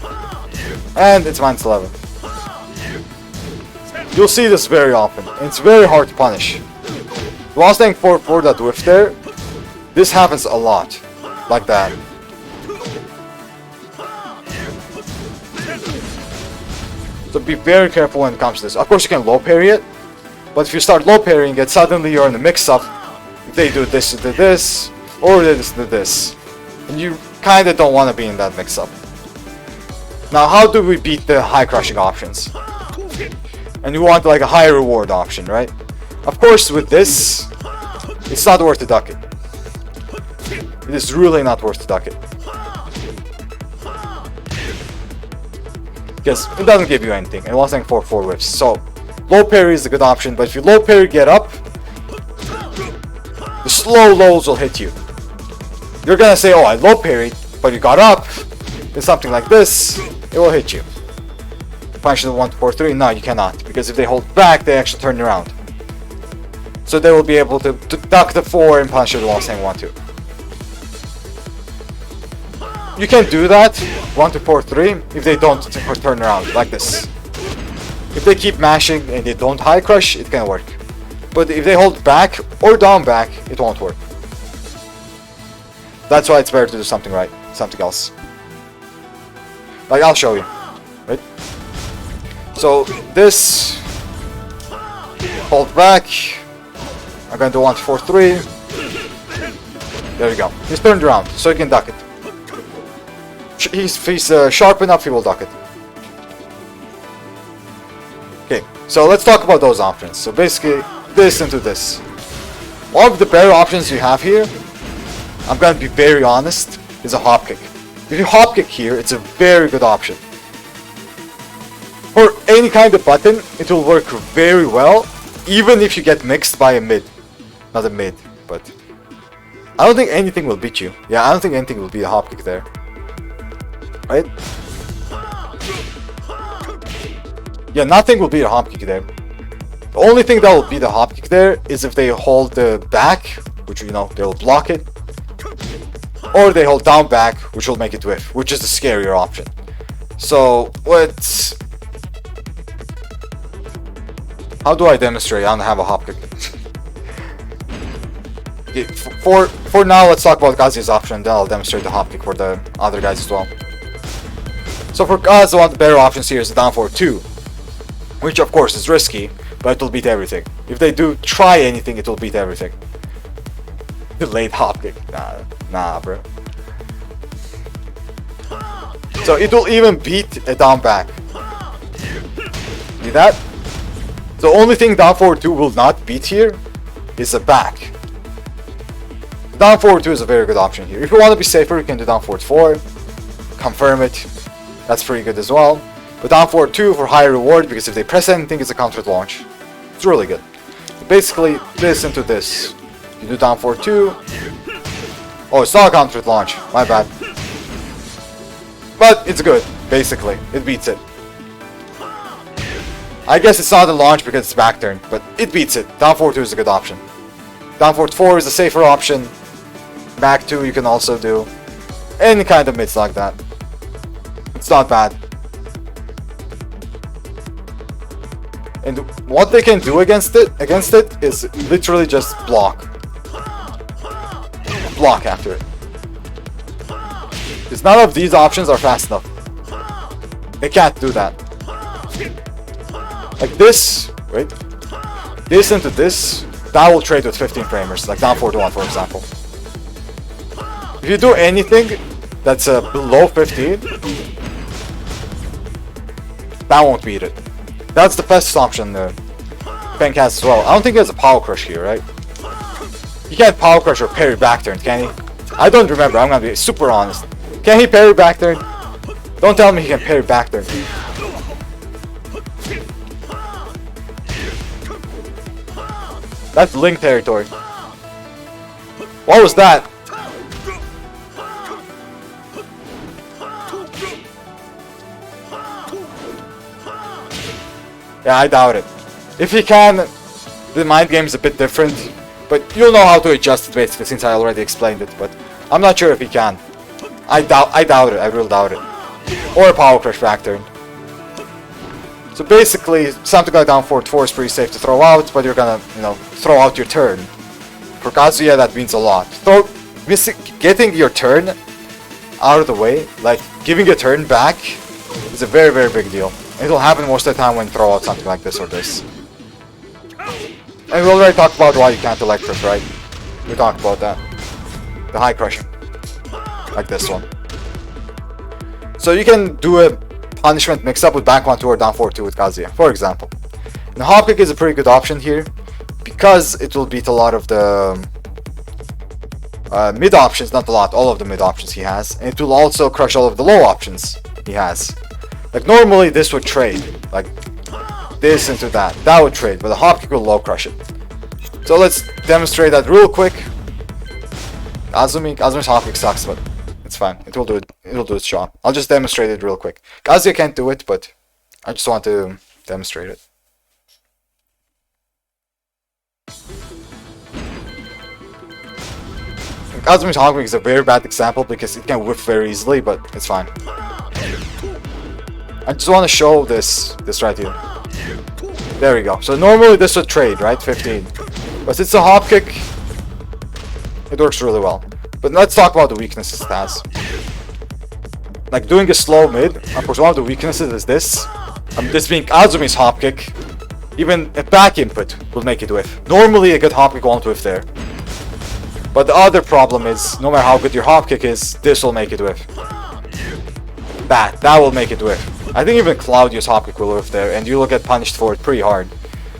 And it's -11. You'll see this very often. And it's very hard to punish. While staying 4-4 that whiff there, this happens a lot. Like that. So be very careful when it comes to this. Of course you can low parry it, but if you start low parrying it, suddenly you're in a mix-up. They do this to this, or this to this. And you kinda don't want to be in that mix-up. Now how do we beat the high crushing options? And you want like a high reward option, right? Of course with this, it's not worth to duck it. It is really not worth to duck it. Because it doesn't give you anything, and while saying 4-4 whiffs. So, low parry is a good option, but if you low parry get up, the slow lows will hit you. You're gonna say, oh, I low parried, but you got up, then something like this, it will hit you. Punish the 1-4-3, no, you cannot, because if they hold back, they actually turn around. So they will be able to duck the 4 and punish it while saying 1-2. you can do that 1 to 4 3 if they don't turn around like this. If they keep mashing and they don't high crush, it can work. But if they hold back or down back, it won't work. That's why it's better to do something right, something else. Like I'll show you, right? So this hold back. I'm gonna do 1 to 4 3. There we go. He's turned around, so he can duck it. He's sharp enough, he will duck it. Okay, so let's talk about those options. So basically, this into this. One of the better options you have here, I'm gonna be very honest, is a hop kick. If you hop kick here, it's a very good option. For any kind of button, it will work very well, even if you get mixed by a mid. Not a mid, but I don't think anything will beat you. Yeah, I don't think anything will beat a hop kick there. Right? Yeah, nothing will beat a hop kick there. The only thing that will beat a hop kick there is if they hold the back, which, you know, they'll block it. Or they hold down back, which will make it whiff, which is the scarier option. So, how do I demonstrate? I don't have a hop kick. Okay, for now, let's talk about Kazuys' option, then I'll demonstrate the hop kick for the other guys as well. So for Kaz, one of the better options here is the down forward 2, which of course is risky, but it will beat everything. If they do try anything, it will beat everything. Delayed hop kick, nah, bro. So it will even beat a down back. See that? The only thing down forward 2 will not beat here is a back. Down forward 2 is a very good option here. If you want to be safer, you can do down forward 4, confirm it. That's pretty good as well. But down forward 2 for higher reward, because if they press anything, it's a countered launch. It's really good. Basically, this into this. You do down forward 2. Oh, it's not a countered launch. My bad. But it's good, basically. It beats it. I guess it's not a launch because it's back turn, but it beats it. Down forward 2 is a good option. Down forward 4 is a safer option. Back 2 you can also do. Any kind of mids like that. It's not bad. And what they can do against it is literally just block. Block after it. Because none of these options are fast enough. They can't do that. Like this, right? This into this, that will trade with 15 framers, like down 4-1 for example. If you do anything that's below 15, that won't beat it. That's the best option Feng has as well. I don't think he has a power crush here, right? He can't power crush or parry back turn, can he? I don't remember, I'm gonna be super honest. Can he parry back turn? Don't tell me he can parry back turn. That's Link territory. What was that? Yeah, I doubt it. If he can, the mind game is a bit different, but you'll know how to adjust it basically since I already explained it, but I'm not sure if he can. I doubt it, I really doubt it. Or a power crush back turn. So basically, something like down forward 4 is pretty safe to throw out, but you're gonna, you know, throw out your turn. For Kazuya, that means a lot. Getting your turn out of the way, like giving a turn back, is a very, very big deal. It will happen most of the time when you throw out something like this or this. And we already talked about why you can't electric, right? We talked about that. The high crushing. Like this one. So you can do a punishment mix-up with back 1-2 or down 4-2 with Kazuya, for example. And hop kick is a pretty good option here, because it will beat a lot of the mid options, not a lot, all of the mid options he has. And it will also crush all of the low options he has. Like normally this would trade, like this into that. That would trade, but the hop kick will low crush it. So let's demonstrate that real quick. Kazumi's hop kick sucks, but it's fine. It will do its job. I'll just demonstrate it real quick. Kazuya can't do it, but I just want to demonstrate it. Kazuys hop kick is a very bad example because it can whiff very easily, but it's fine. I just want to show this right here. There we go. So normally this would trade, right? 15. But it's a hop kick. It works really well. But let's talk about the weaknesses it has. Like doing a slow mid, of course one of the weaknesses is this. This being Kazuys hop kick. Even a back input will make it whiff. Normally a good hop kick won't whiff there. But the other problem is, no matter how good your hop kick is, this will make it whiff. That will make it whiff. I think even Claudio's hop kick will whiff there, and you will get punished for it pretty hard.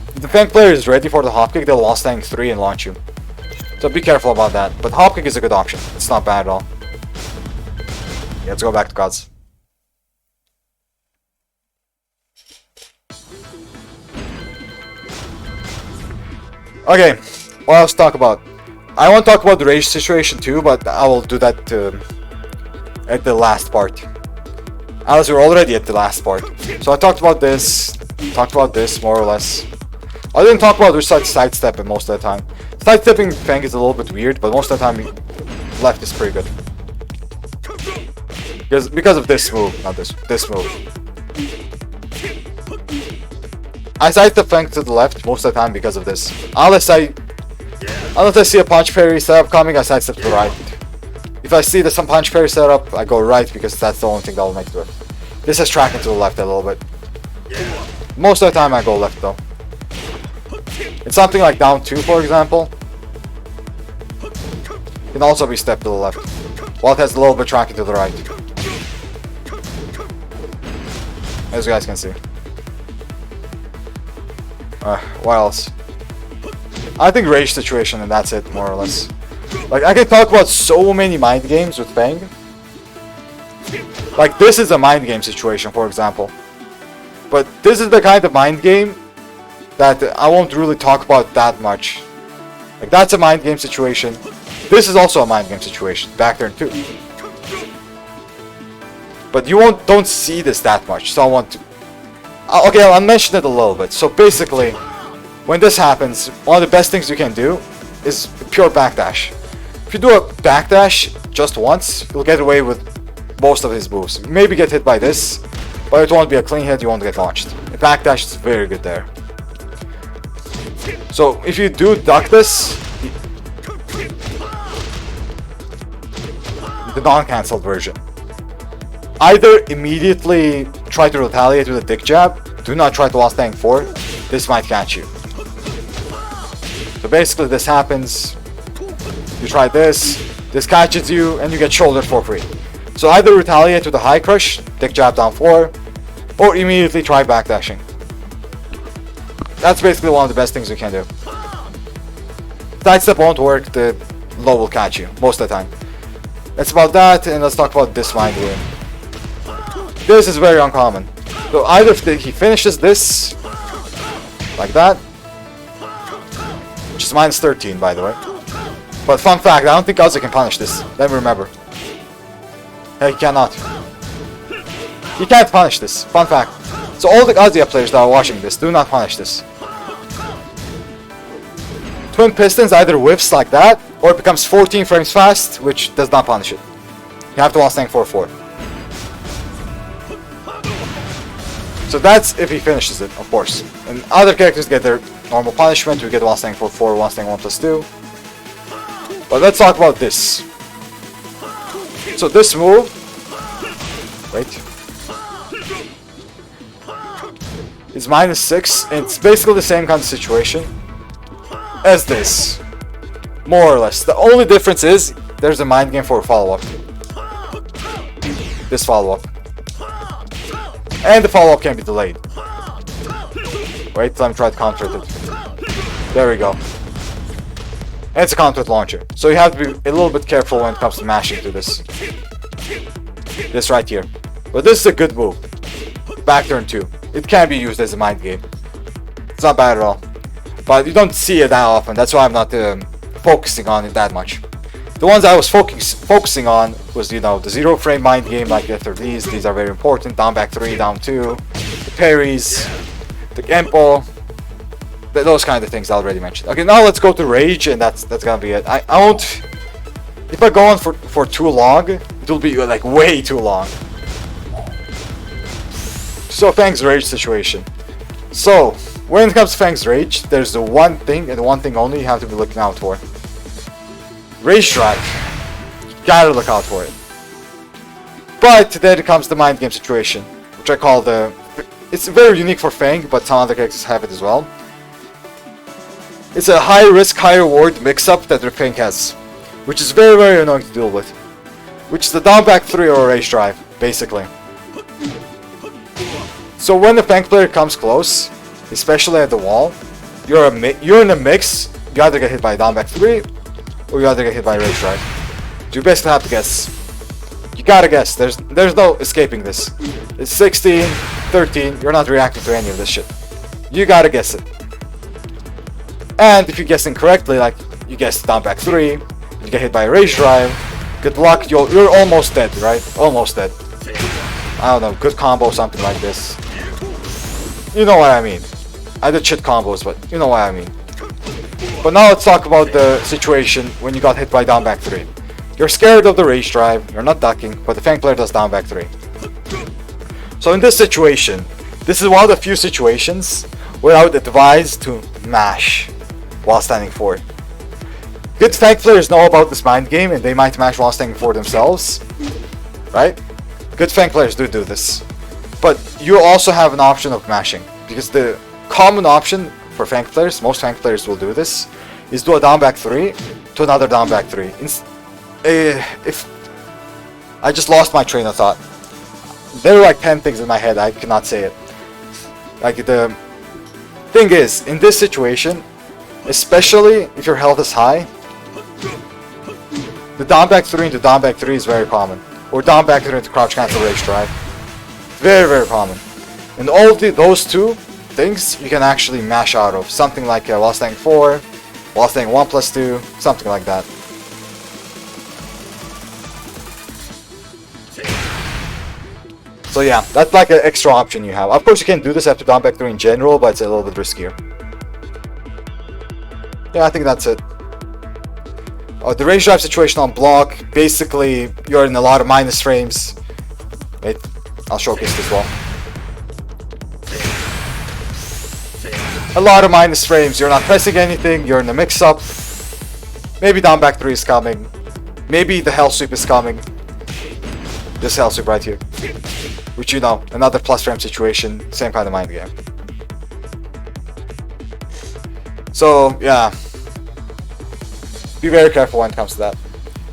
If the Feng player is ready for the hop kick, they'll wall stand 3 and launch you. So be careful about that. But hop kick is a good option. It's not bad at all. Yeah, let's go back to gods. Okay, what else to talk about? I want to talk about the rage situation too, but I will do that at the last part. As we're already at the last part. So I talked about this more or less. I didn't talk about which side sidestepping most of the time. Sidestepping Feng is a little bit weird, but most of the time left is pretty good. Because of this move, not this move. I sidestep Feng to the left most of the time because of this. Unless I see a punch parry setup coming, I sidestep to the right. If I see there's some punch parry setup, I go right because that's the only thing that will make it work. This is tracking to the left a little bit. Most of the time I go left though. It's something like down 2 for example. Can also be stepped to the left. While it has a little bit tracking to the right. As you guys can see. What else? I think rage situation and that's it more or less. Like I can talk about so many mind games with Feng. Like this is a mind game situation for example. But this is the kind of mind game that I won't really talk about that much. Like that's a mind game situation. This is also a mind game situation. Back turn 2. But you don't see this that much. So I want to. Okay, I'll mention it a little bit. So basically, when this happens, one of the best things you can do is pure backdash. If you do a backdash just once, you'll get away with most of his moves. Maybe get hit by this, but it won't be a clean hit, you won't get launched. The backdash is very good there. So if you do duck this, the non-cancelled version, either immediately try to retaliate with a dick jab, do not try to last tank 4, this might catch you. So basically this happens, you try this catches you, and you get shouldered for free. So either retaliate with a high crush, dick jab down 4, or immediately try backdashing. That's basically one of the best things you can do. Sidestep won't work, the low will catch you, most of the time. That's about that, and let's talk about this mind game. This is very uncommon. So either if he finishes this, like that, which is minus 13 by the way. But fun fact, I don't think Kazuy can punish this. Let me remember. Hey, he cannot. He can't punish this. Fun fact. So all the Kazuya players that are watching this, do not punish this. Twin Pistons either whiffs like that, or it becomes 14 frames fast, which does not punish it. You have to last tank 4-4. So that's if he finishes it, of course. And other characters get their normal punishment, we get last tank 4-4, last tank 1+2. But let's talk about this. So this move, wait, is minus 6, and it's basically the same kind of situation as this, more or less. The only difference is there's a mind game for a follow-up. This follow-up, and the follow-up can be delayed. Wait, let me try to counter it. There we go. And it's a counter launcher, so you have to be a little bit careful when it comes to mashing to this. This right here. But this is a good move. Back turn 2. It can be used as a mind game. It's not bad at all. But you don't see it that often. That's why I'm not focusing on it that much. The ones I was focusing on was, you know, the 0 frame mind game like after these. These are very important. Down back 3, down 2. The parries. The Genpo. Those kind of things I already mentioned. Okay, now let's go to Rage, and that's gonna be it. I won't If I go on for too long, it will be like way too long. So Feng's rage situation. So when it comes to Feng's rage, there's the one thing and the one thing only you have to be looking out for. Rage drive. You gotta look out for it. But then comes the mind game situation, which I call the... It's very unique for Feng, but some other characters have it as well. It's a high risk, high reward mix-up that the Feng has, which is very, very annoying to deal with. Which is the down back 3 or a rage drive, basically. So when the Feng player comes close, especially at the wall, you're in a mix. You either get hit by a down back 3, or you either get hit by a rage drive. So you basically have to guess. You gotta guess. There's no escaping this. It's 16, 13. You're not reacting to any of this shit. You gotta guess it. And if you guess incorrectly, like you guess down back 3, you get hit by a rage drive. Good luck. You're almost dead, right? Almost dead. I don't know. Good combo, something like this. You know what I mean. I did shit combos, but you know what I mean. But now let's talk about the situation when you got hit by down back 3. You're scared of the rage drive, you're not ducking, but the Feng player does down back 3. So in this situation, this is one of the few situations where I would advise to mash while standing forward. Good Feng players know about this mind game and they might mash while standing forward themselves, right? Good Feng players do this. But you also have an option of mashing, because the common option for Feng players, most Feng players will do this, is do a down back 3 to another down back 3. If I just lost my train of thought. There were like 10 things in my head, I cannot say it. Like the thing is, in this situation, especially if your health is high, the down back 3 into down back 3 is very common. Or down back 3 into crouch cancel rage drive. Very, very common. And all those two things you can actually mash out of. Something like while staying 4, while staying 1+2, something like that. So yeah, that's like an extra option you have. Of course you can do this after down back 3 in general, but it's a little bit riskier. Yeah, I think that's it. The rage drive situation on block, basically you're in a lot of minus frames. Wait, I'll showcase this well. A lot of minus frames, you're not pressing anything, you're in a mix-up. Maybe down back 3 is coming. Maybe the hell sweep is coming. This hell sweep right here. Which, you know, another plus frame situation, same kind of mind game. So, yeah. Be very careful when it comes to that.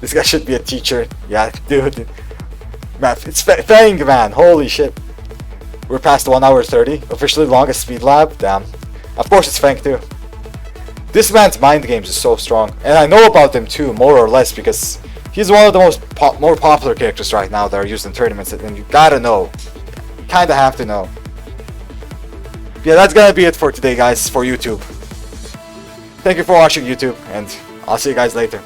This guy should be a teacher. Yeah, dude. Man, it's Feng, man. Holy shit. We're past 1 hour 30. Officially longest speed lab. Damn. Of course it's Feng too. This man's mind games is so strong. And I know about them too, more or less, because he's one of the more popular characters right now that are used in tournaments, and you gotta know. Kinda have to know. Yeah, that's gonna be it for today, guys, for YouTube. Thank you for watching YouTube, and I'll see you guys later.